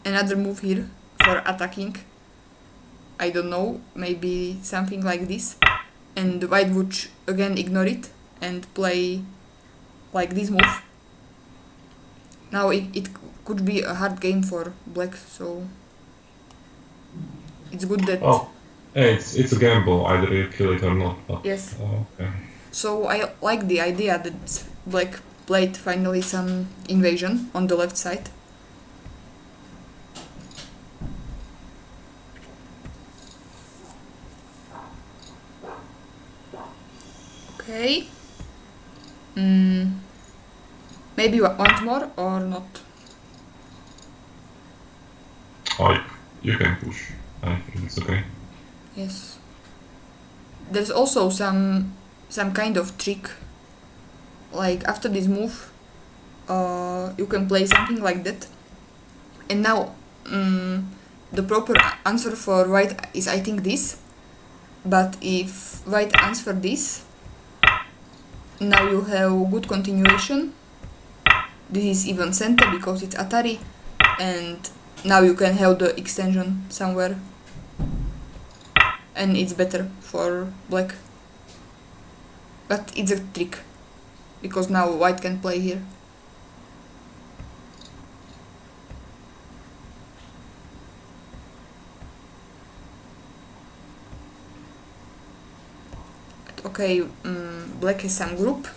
another move here for attacking. I don't know, maybe something like this. And white would again ignore it and play like this move. Now it could be a hard game for black, so it's good that... Oh, it's a gamble, either you kill it or not. But, Yes. Okay. So I like the idea that black played finally some invasion on the left side. Okay. Maybe once more or not? Oh, you can push. I think it's okay. Yes. There's also some kind of trick. Like after this move, you can play something like that. And now, the proper answer for white is I think this. But if white answer this, now you have good continuation. This is even center because it's Atari, and now you can have the extension somewhere, and it's better for black. But it's a trick because now white can play here. Okay, black has some group.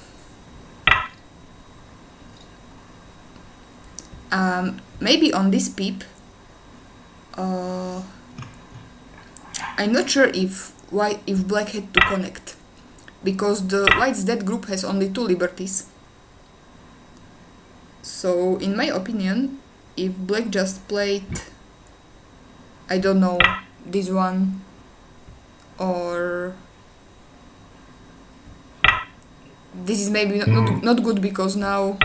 Maybe on this peep, I'm not sure if black had to connect, because the white's dead group has only 2 liberties. So in my opinion, if black just played, I don't know, this one, or this is maybe not good, because now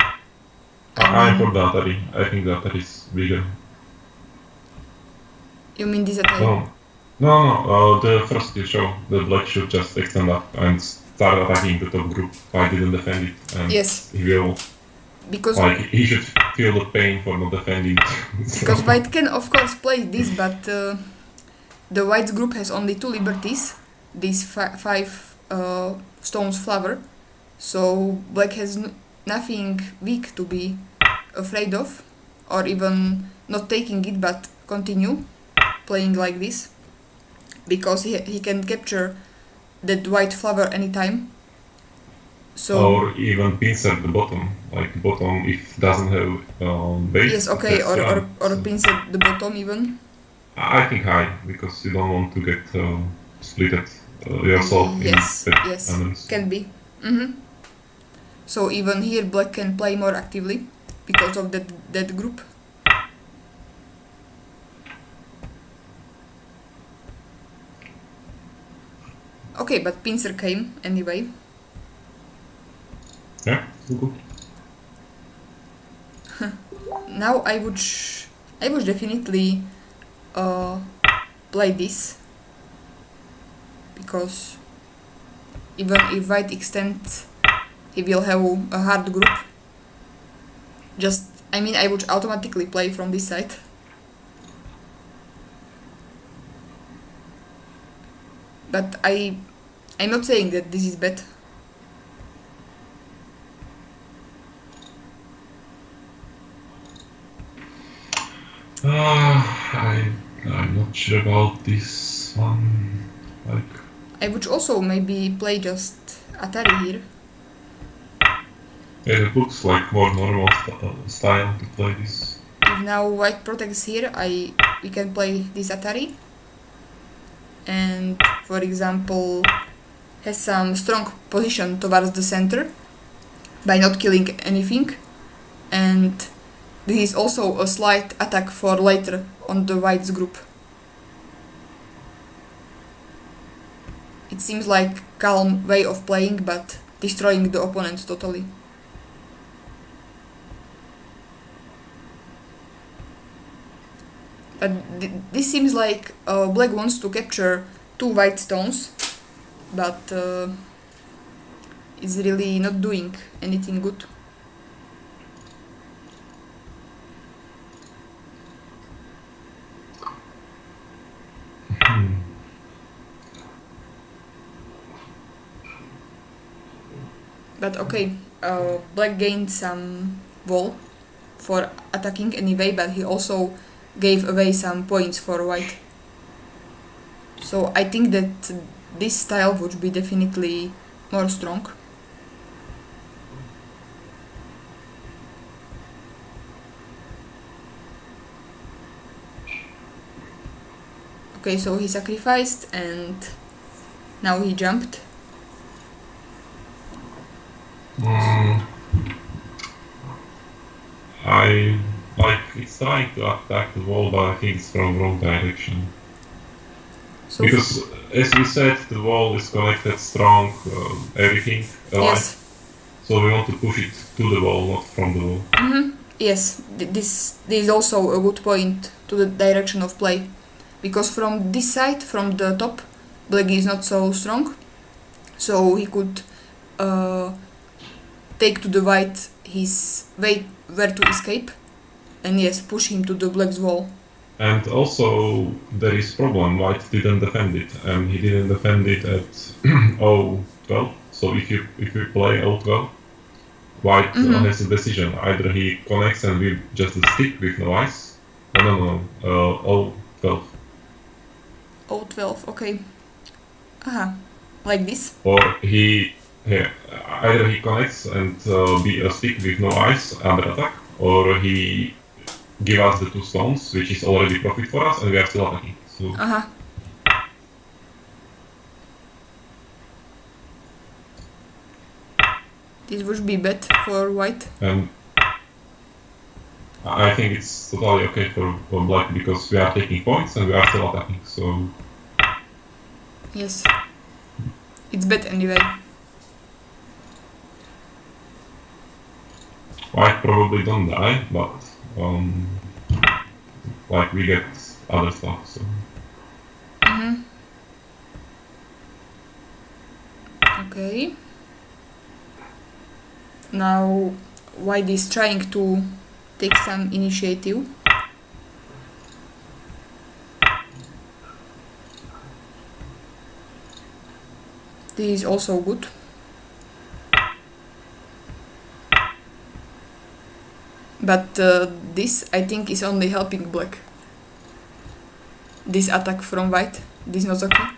I'm for the Atari. I think the Atari is bigger. You mean this attack? No. The first you show, the black should just extend up and start attacking the top group. White didn't defend it, and Yes. he will. Because He should feel the pain for not defending. because white can of course play this, but the white's group has only 2 liberties, these 5 stones flower, so black has nothing weak to be afraid of, or even not taking it but continue playing like this, because he can capture that white flower anytime. So or even pincer the bottom, like bottom if doesn't have base. yes, okay, or pins at the bottom even. I think high, because you don't want to get splitted yourself Yes, in yes, enemies. can be. So even here black can play more actively because of that group. Okay, but pincer came anyway. Yeah, good. Now I would definitely play this, because even if white extends, he will have a hard group. I would automatically play from this side. But I'm not saying that this is bad. I'm not sure about this one. Like, I would also maybe play just Atari here. it looks like more normal style to play this. If now white protects here, we can play this Atari, and for example has some strong position towards the center by not killing anything, and this is also a slight attack for later on the white's group. It seems like calm way of playing, but destroying the opponent totally. But this seems like black wants to capture 2 white stones, but is really not doing anything good. But okay, black gained some wall for attacking anyway, but he also gave away some points for white. So I think that this style would be definitely more strong. Okay, so he sacrificed and now he jumped. It's trying to attack the wall, but I think it's from wrong direction. So Because, as we said, the wall is connected strong, everything alike. yes, So we want to push it to the wall, not from the wall. yes, this is also a good point to the direction of play, because from this side, from the top, black is not so strong, so he could take to the white his way where to escape, and yes, push him to the black's wall. And also, there is problem, white didn't defend it, and he didn't defend it at O12. So if you play O12, white has a decision. Either he connects and we just stick with no ice. No. O12. O12, okay. Aha, like this. Or either he connects and be a stick with no ice under attack, or he give us the 2 stones, which is already profit for us, and we are still attacking. So, Aha. This would be bad for white. And I think it's totally okay for black because we are taking points and we are still attacking, so... Yes. It's bad anyway. White probably don't die, but like we get other stuff, so... Okay. Now white is trying to take some initiative. This is also good. But this, I think, is only helping black. This attack from white. This is not okay.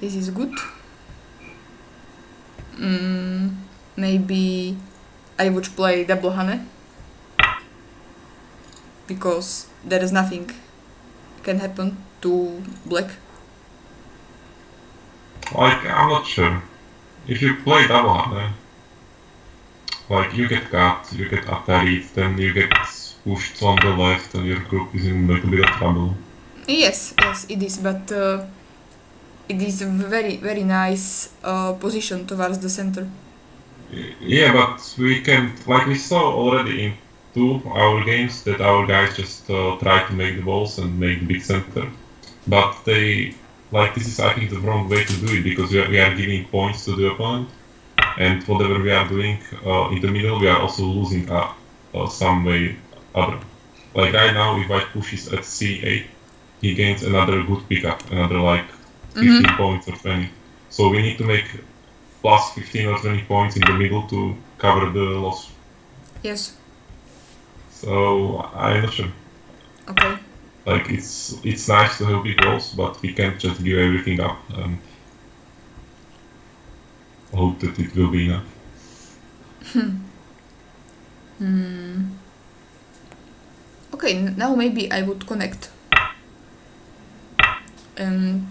This is good. Maybe I would play double honey. Because there is nothing can happen to black. Like, I'm not sure. If you play double hunter, like you get cut, you get attacked, then you get pushed on the left and your group is in a little bit of trouble. Yes, it is, but it is a very nice position towards the center. Yeah, but we can, like we saw already in 2 our games, that our guys just try to make the balls and make big center. But they, like this is I think the wrong way to do it, because we are giving points to the opponent, and whatever we are doing in the middle, we are also losing some way other. Like right now, if white pushes at C8, he gains another good pickup, another like 15 points or 20. So we need to make plus 15 or 20 points in the middle to cover the loss. Yes. So I'm not sure. Okay. Like it's nice to have big goals, but we can't just give everything up and hope that it will be enough. Okay, now maybe I would connect and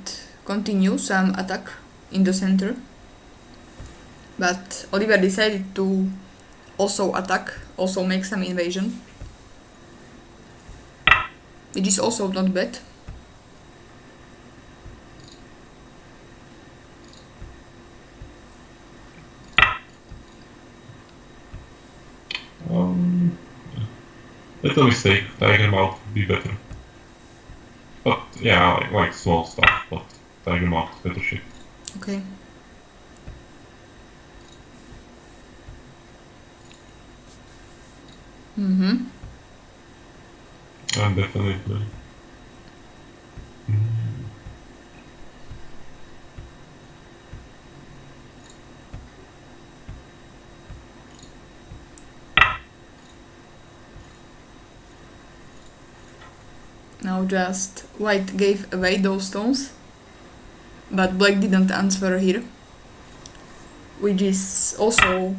continue some attack in the center. But Oliver decided to also attack, also make some invasion, which is also not bad. Little mistake, Tiger Mouth would be better. But yeah, like small stuff, but Tiger Mouth is better shit. Okay. And definitely. Now just white gave away those stones, but black didn't answer here, which is also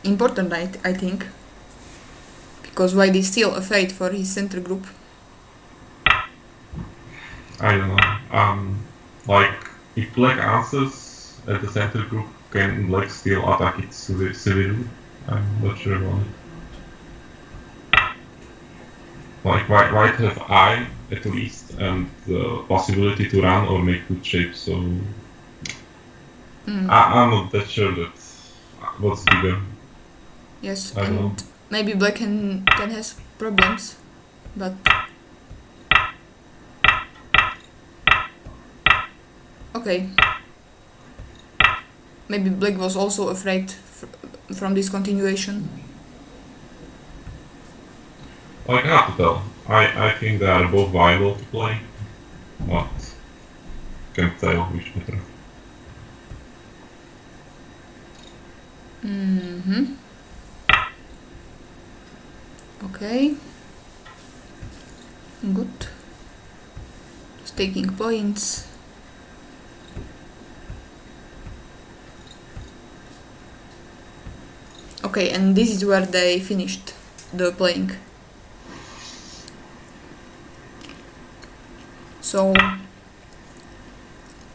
important, I think, because white is still afraid for his center group. I don't know. Like if black answers at the center group, can black still attack it severely? I'm not sure about it. Like white have eye at least and the possibility to run or make good shape, so I'm not that sure that what's bigger. Yes, I don't know. and maybe black can has problems, but okay. Maybe black was also afraid from this continuation. Like hard to tell. I think they are both viable to play, but can't tell which better. Okay. Good. Just taking points. Okay, and this is where they finished the playing. So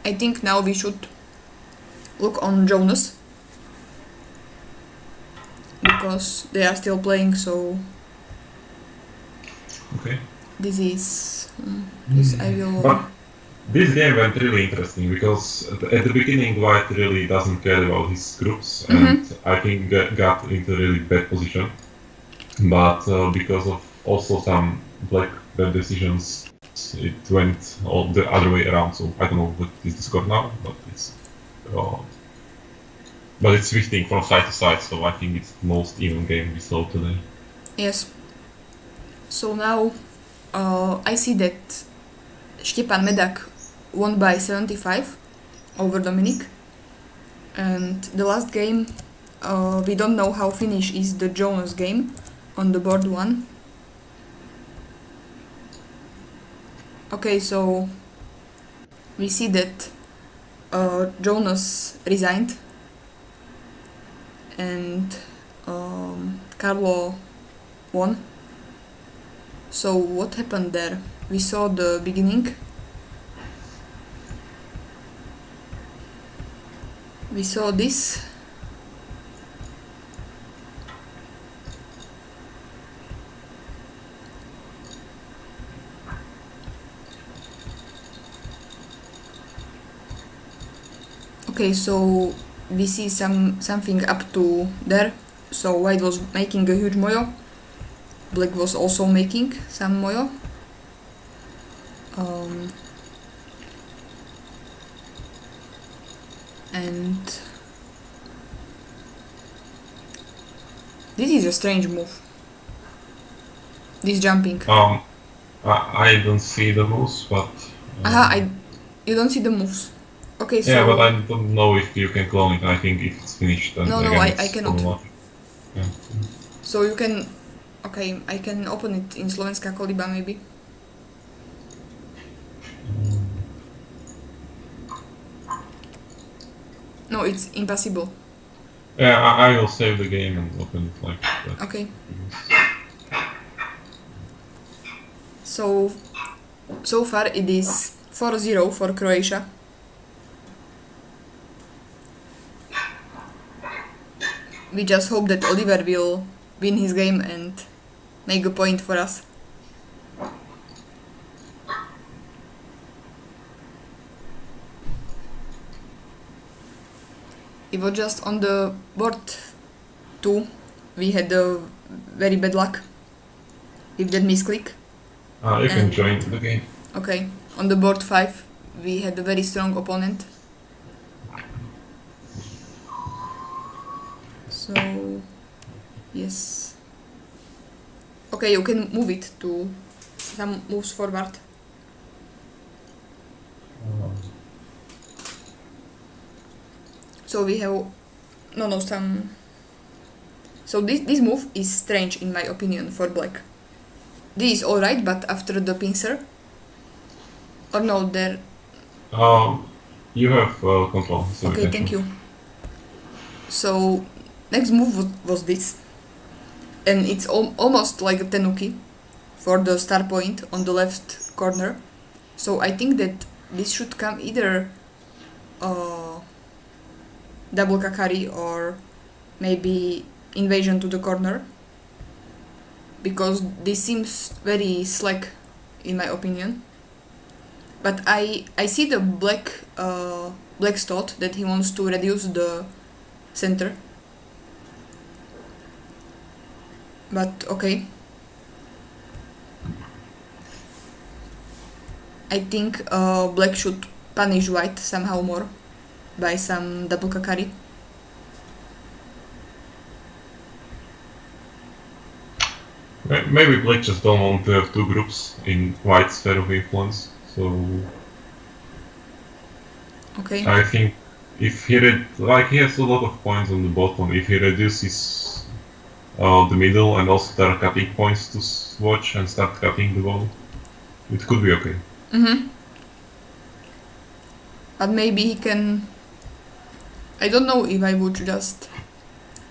I think now we should look on Jonas because they are still playing. So Okay. this is this I will. But this game went really interesting because at the beginning White really doesn't care about his groups and I think got into a really bad position. But because of also some black bad decisions, it went all the other way around. So I don't know what is the score now, but it's shifting from side to side. So I think it's the most even game we saw today. Yes. So now I see that Stepan Medak won by 75 over Dominic. And the last game, we don't know how finish is the Jonas game on the board 1. Okay, so we see that Jonas resigned and Carlo won. So what happened there? We saw the beginning. We saw this. Okay, so we see something up to there. So White was making a huge moyo. Black was also making some moyo. And this is a strange move. This jumping. I don't see the moves, but You don't see the moves. Okay, so yeah, but I don't know if you can clone it. I think if it's finished, then No, again, I cannot. problematic. Yeah. So you can. Okay, I can open it in Slovenská koliba maybe. No, it's impossible. Yeah, I will save the game and open it like that. Okay. So far it is 4-0 for Croatia. We just hope that Oliver will win his game and make a point for us. It was just on the board 2 we had a very bad luck with that misclick. You can join the game. Okay, on the board 5 we had a very strong opponent. So, yes. Okay, you can move it to some moves forward. So we have some. So this move is strange in my opinion for black. This is alright, but after the pincer. Or no, there. You have control. So Okay, thank you. So next move was this, and it's almost like a tenuki for the star point on the left corner. So I think that this should come either double kakari or maybe invasion to the corner, because this seems very slack in my opinion. But I see the black's thought that he wants to reduce the center. But okay. I think black should punish white somehow more by some double kakari. Maybe black just don't want to have two groups in white sphere of influence. So Okay. I think if he he has a lot of points on the bottom. If he reduces the middle and also start cutting points to watch and start cutting the ball, it could be okay. But maybe he can. I don't know if I would just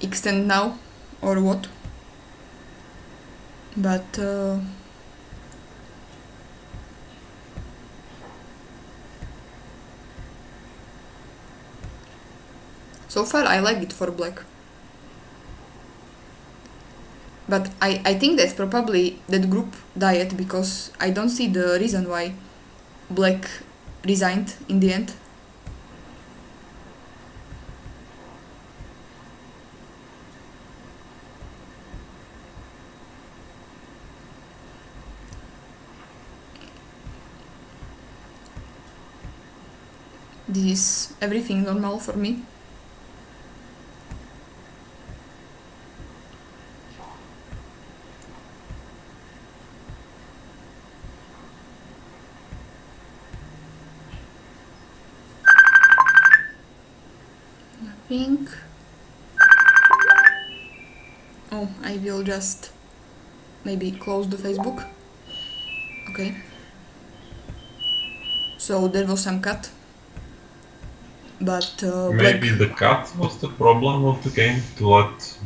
extend now or what. But So far I like it for black. But I think that's probably that group died because I don't see the reason why black resigned in the end. This is everything normal for me. Nothing. Oh, I will just maybe close the Facebook. Okay. So there was some cut. But black... Maybe the cut was the problem of the game, to let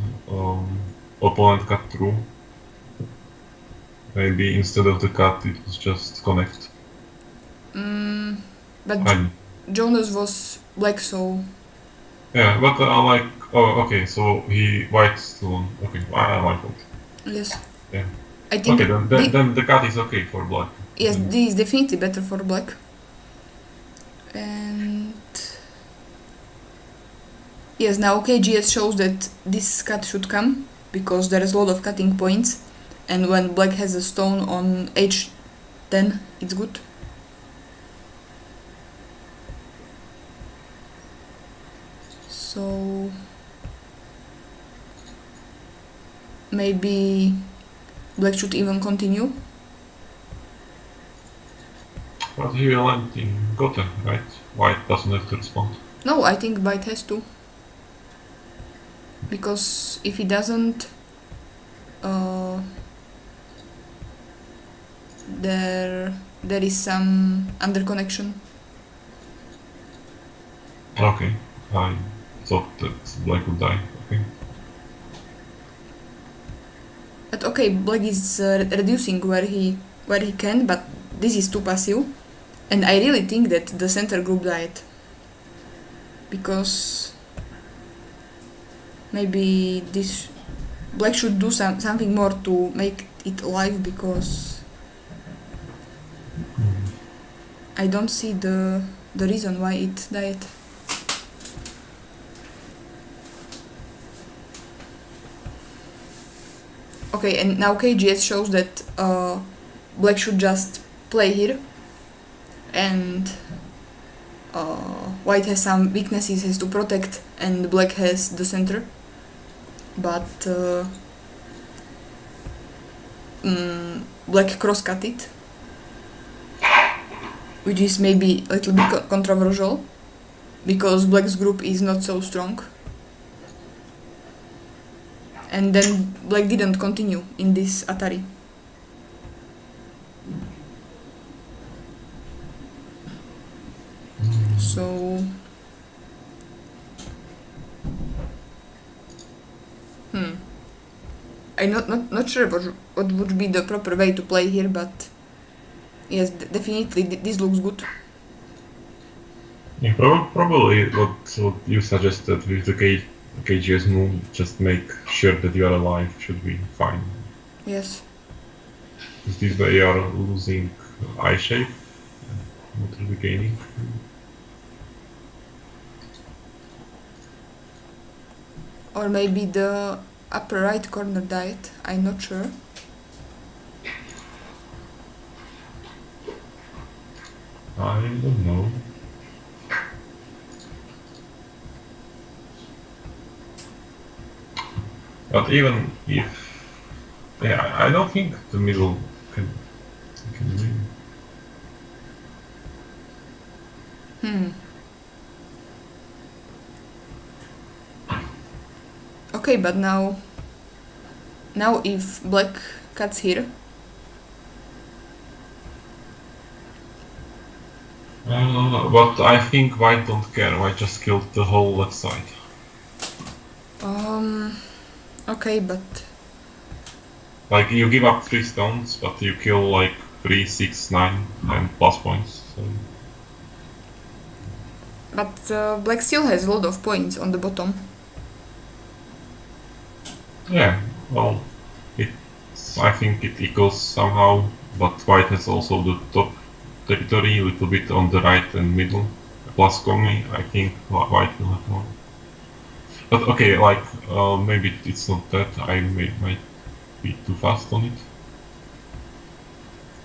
opponent cut through. Maybe instead of the cut it was just connect. But I- Jonas was black, so Yeah, but like, oh, okay, so he white still on. Okay, I like it. yes. Yeah. I think Okay, then the cut is okay for black. yes, Then- this is definitely better for black. And yes, now KGS shows that this cut should come because there is a lot of cutting points, and when black has a stone on H10, it's good. So maybe black should even continue. But he will end in Gotha, right? White doesn't have to respond. No, I think white has to. Because if he doesn't, there is some underconnection. Okay, I thought that black would die. Okay. But okay, black is reducing where he can, but this is too passive, and I really think that the center group died because maybe this black should do something more to make it alive because I don't see the reason why it died. Okay, and now KGS shows that black should just play here, and white has some weaknesses, has to protect, and black has the center. But black cross-cut it, which is maybe a little bit controversial, because black's group is not so strong. And then black didn't continue in this Atari. So I'm not sure what would be the proper way to play here, but yes, definitely this looks good. Yeah, probably what you suggested with the KGS move, just make sure that you are alive, should be fine. Yes. Because this way you are losing eye shape, not really gaining. Or maybe the upper right corner died, I'm not sure. I don't know. But even if, yeah, I don't think the middle can win. Okay, but now if black cuts here, But I think white don't care. White just killed the whole left side. okay, but Like you give up 3 stones, but you kill like 3, 6, 9, and plus points. So But black still has a lot of points on the bottom. Yeah, well, I think it equals somehow, but white has also the top territory, a little bit on the right and middle. Plus Komi, I think white will have more. But okay, like, maybe it's not that, might be too fast on it.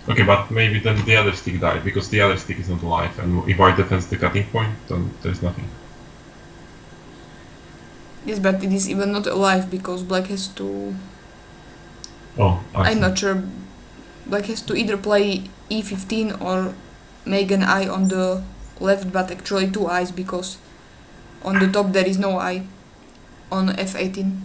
Okay, but maybe then the other stick died, because the other stick is not alive, and if white defends the cutting point, then there's nothing. Yes, but it is even not alive because black has to... Oh, I'm not sure. Black has to either play e15 or make an eye on the left, but actually two eyes because on the top there is no eye on f18.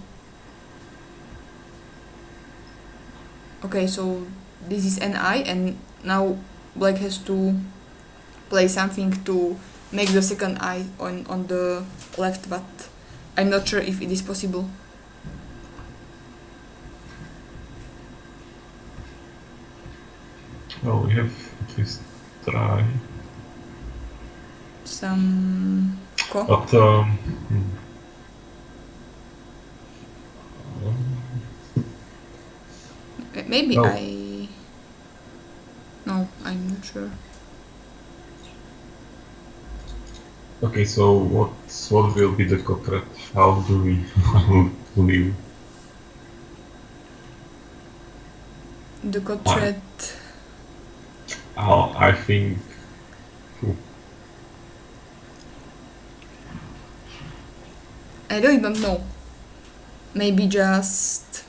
Okay, so this is an eye, and now black has to play something to make the second eye on the left, but I'm not sure if it is possible. Well, we have at least try. Some... But, Maybe No. No, I'm not sure. Okay, so what will be the cocret? How do we live? The cotret... I think. I really don't know. Maybe just...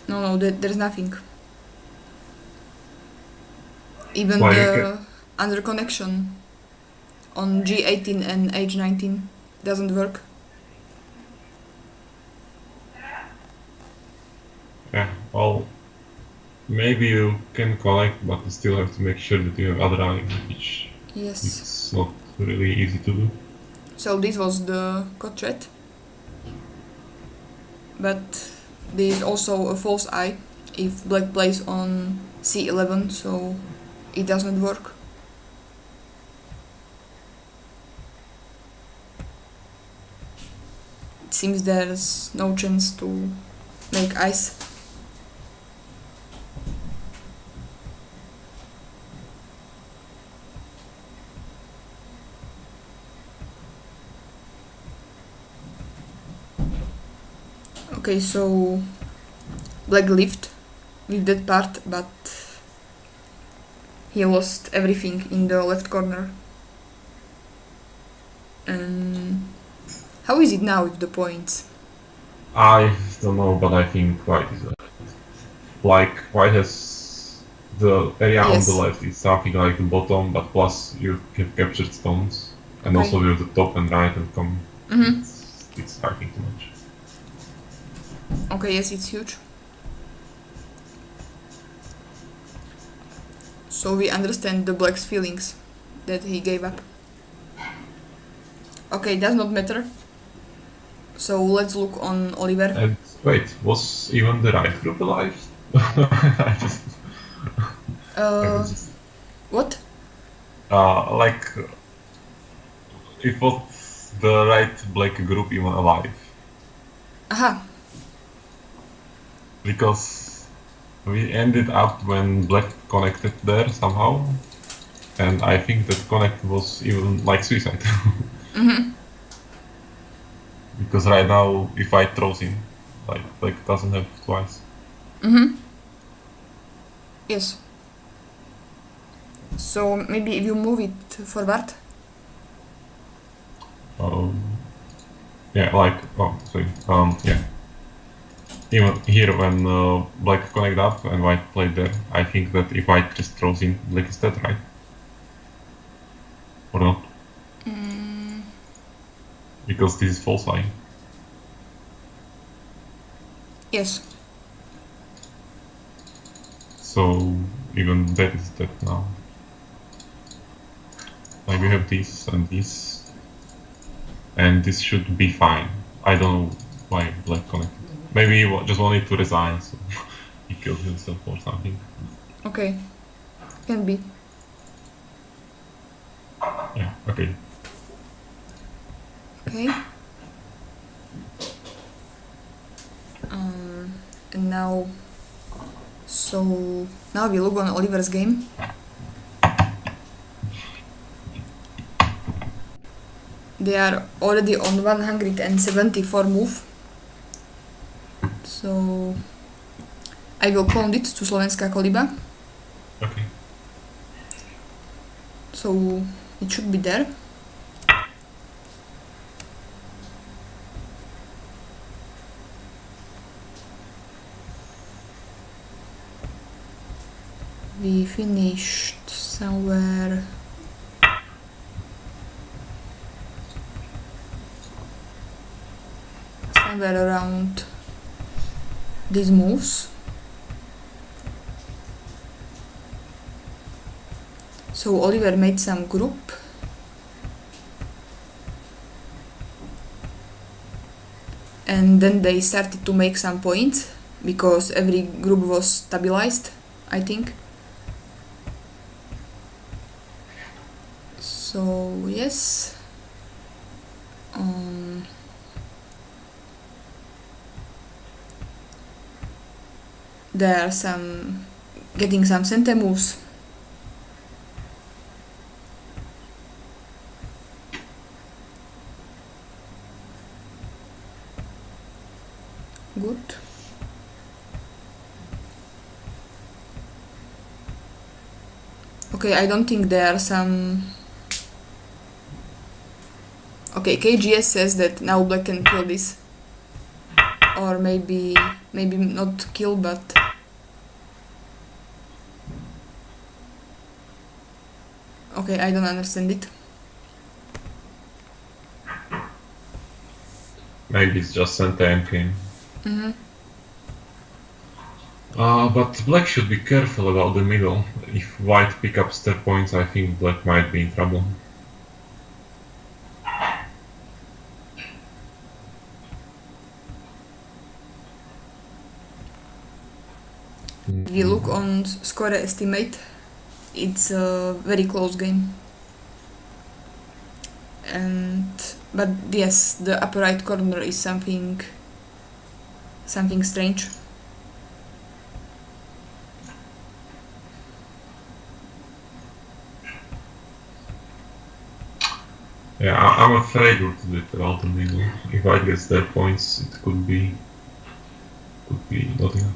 No, there's nothing. Even Why the under connection on G18 and H19 doesn't work. Yeah, well, maybe you can connect, but you still have to make sure that you have other eye, which Yes. is not really easy to do. So this was the cotret. But there is also a false eye if black plays on C11, so it doesn't work. It seems there's no chance to make eyes. Okay, so black lived with that part, but he lost everything in the left corner. How is it now with the points? I don't know, but I think white is like white has the area Yes. on the left is something like the bottom, but plus you have captured stones, and Okay. also you have the top and right and come. Mm-hmm. It's hurting too much. Okay, yes, it's huge. So we understand the black's feelings that he gave up. Okay, does not matter. So let's look on Oliver. And wait, was even the right group alive? I just, I was just What? like, it was the right black group even alive? Aha. Because we ended up when black connected there somehow, and I think that connect was even like suicide. Mm-hmm. Because right now, if I throws in, like black doesn't have twice. Mm-hmm. Yes. So maybe if you move it forward. Yeah, like, oh, sorry, yeah. Even here when black connect up and white played there, I think that if white just throws in, black is dead, right? Or not? Because this is false line. Yes. So even that is dead now. Like we have this and this, and this should be fine. I don't know why black connected. Maybe he just wanted to resign, so he killed himself or something. Okay. Can be. Yeah, okay. Okay. And now, so now we look on Oliver's game. They are already on 174 move. So I will clone it to Slovenská koliba. Okay. So it should be there. We finished somewhere around these moves. So Oliver made some group. And then they started to make some points because every group was stabilized, I think. So yes. There are some getting some center moves. Good. Okay, I don't think there are some. Okay, KGS says that now black can kill this. Or maybe not kill, but okay, I don't understand it. Maybe it's just center and king. Mm-hmm. But black should be careful about the middle. If white pick up step points, I think black might be in trouble. We look on score estimate. It's a very close game. But yes, the upper right corner is something strange. Yeah, I'm afraid a little bit about the middle. If white gets their points, it could be not enough.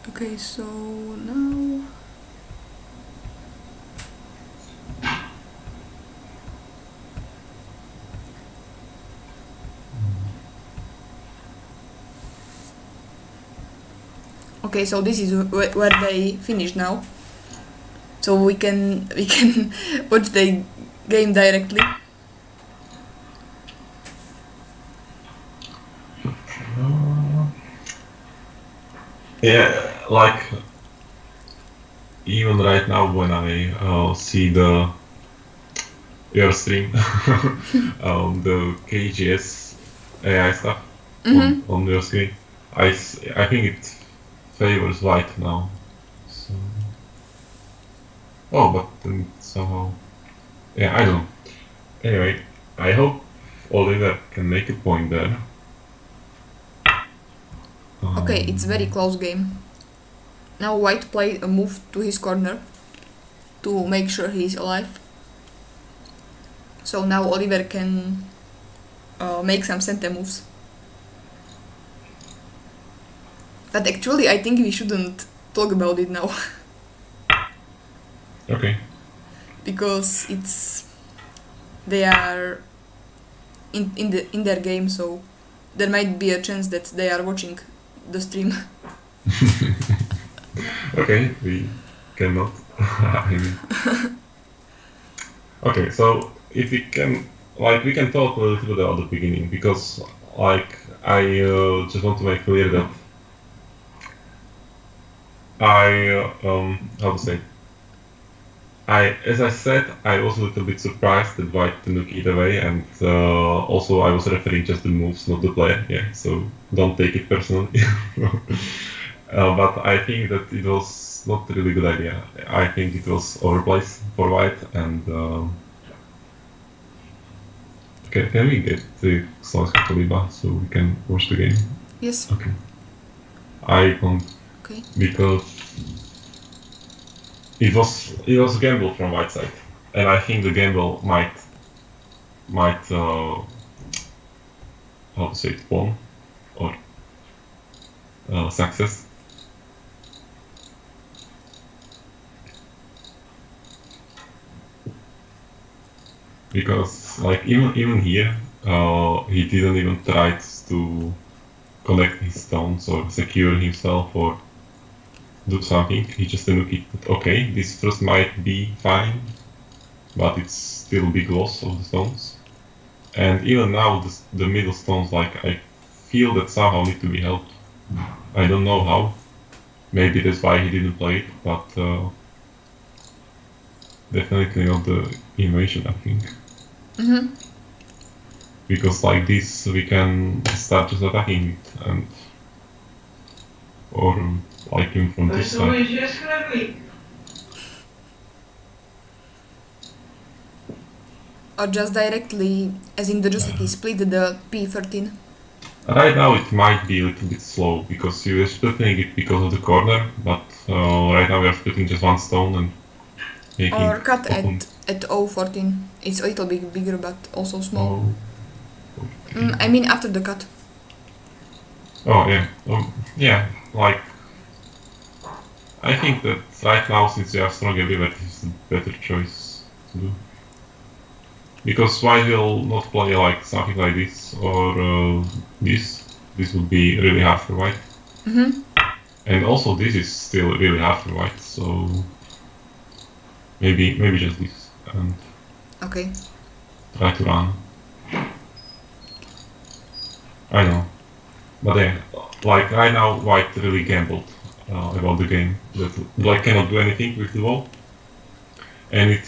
Okay, so now okay, so this is where they finish now. So we can watch the game directly. Yeah, like even right now when I see your stream, the KGS AI stuff on your screen, I think it favors white now. So, but then somehow, yeah, I don't know. Anyway, I hope Oliver can make a point there. Okay, it's very close game. Now white played a move to his corner to make sure he is alive. So now Oliver can make some center moves. But actually I think we shouldn't talk about it now. Okay. Because they are in their game, so there might be a chance that they are watching the stream. Okay, we cannot. I mean. Okay, so if we can, we can talk a little bit about the beginning, because, I just want to make clear that how to say, as I said, I was a little bit surprised that white took it away, and also I was referring just the moves, not the player. Yeah, so don't take it personally. But I think that it was not a really good idea. I think it was overplaced for white, and Can we get the Slovakia Taliba so we can watch the game? Yes. Okay. I can't Okay. because it was a gamble from white side, and I think the gamble might how to say it, won or success. Because like even here, he didn't even try to connect his stones or secure himself or do something. He just indicated, okay, this first might be fine, but it's still big loss of the stones. And even now, the middle stones, like I feel that somehow need to be helped. I don't know how. Maybe that's why he didn't play it, but definitely not the invasion, I think. Mm-hmm. Because like this, we can start just attacking it, and or like him from this side. Or just directly, as in the Joseki, split the P13. Right now it might be a little bit slow because you were splitting it because of the corner, but right now we are splitting just one stone and making Or cut open. at O14. It's a little bit bigger, but also small. Oh, okay. I mean after the cut. Oh yeah, yeah. Like I think that right now, since we are strong everywhere, this is a better choice to do. Because white will not play like something like this or this. This would be really hard for white. Mm-hmm. And also this is still really hard for white, so maybe just this and Okay. try to run. I know. But yeah, like right now white really gambled about the game. That black cannot do anything with the wall. And it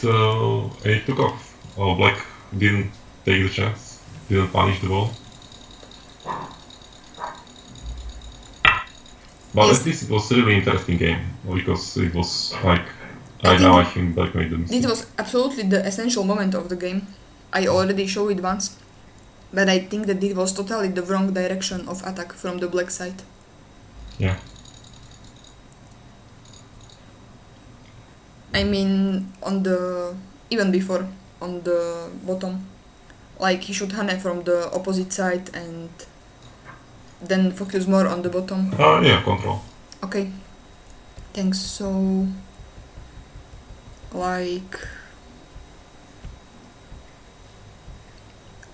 took off. Black didn't take the chance, didn't punish the wall. But Yes. at least it was a really interesting game because it was like I right now I think think Black made the mistake. this was absolutely the essential moment of the game. I already showed it once, but I think that it was totally the wrong direction of attack from the black side. Yeah. I mean, even before, on the bottom, like he should Hane from the opposite side and then focus more on the bottom. Yeah, control. Okay, thanks. So, like,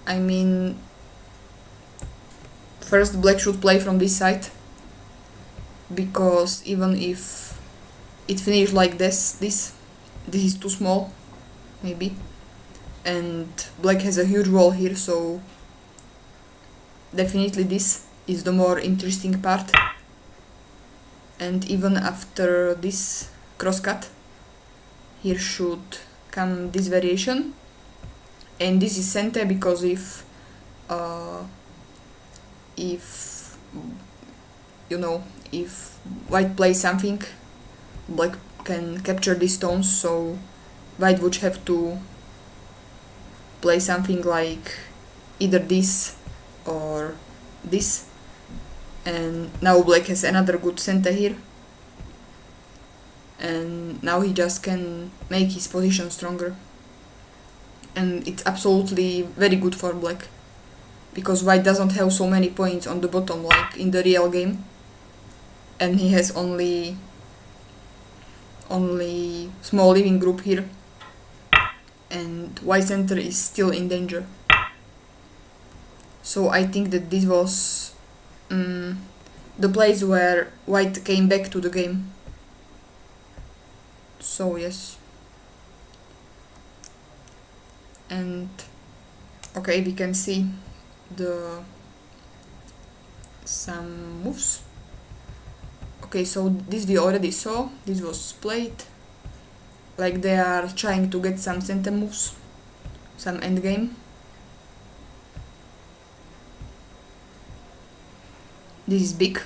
I mean, first black should play from this side, because even if it finished like this is too small, maybe, and black has a huge wall here, so definitely this is the more interesting part. And even after this crosscut, here should come this variation, and this is center because if you know, if white plays something, black can capture these stones, so white would have to play something like either this or this, and now black has another good center here, and now he just can make his position stronger, and it's absolutely very good for black because white doesn't have so many points on the bottom like in the real game, and he has only small living group here, and white center is still in danger. So I think that this was the place where white came back to the game. So yes. And okay, we can see some moves. Okay, so this we already saw. This was played. Like they are trying to get some center moves, some endgame. This is big,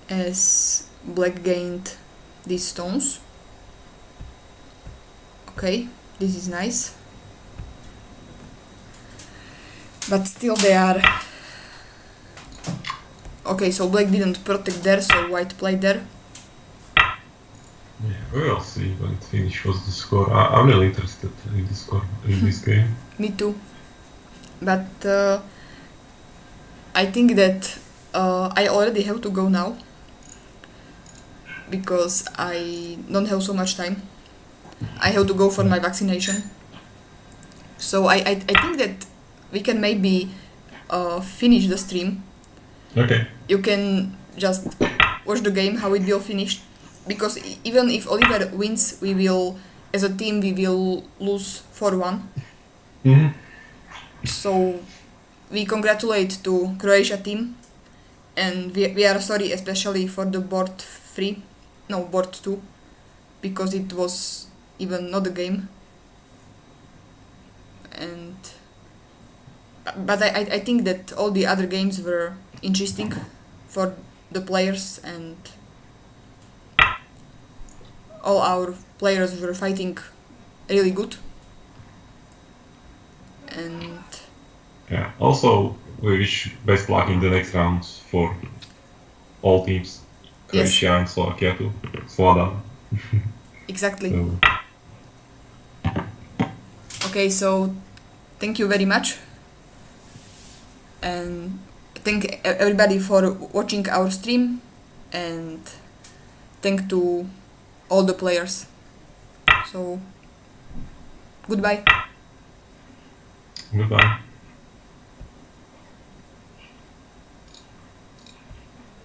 as black gained these stones. Okay, this is nice. But still they are... Okay, so black didn't protect there, so white played there. Yeah, we'll see when it finishes. What's the score? I'm really interested in the score in this game. Me too. But I think that I already have to go now. Because I don't have so much time. I have to go for my vaccination. So I think that we can maybe finish the stream. Okay. You can just watch the game, how it will finish. Because even if Oliver wins, we will, as a team, we will lose 4-1. Mm-hmm. So we congratulate to Croatia team. And we are sorry especially for the board 2. Because it was even not a game. And but I think that all the other games were interesting for the players, and all our players were fighting really good. And Yeah. Also, we wish best luck in the next rounds for all teams. Croatia and Slovakia too. SlovaDan. exactly. So, Okay, so thank you very much. And thank everybody for watching our stream, and thank to all the players. So goodbye. goodbye.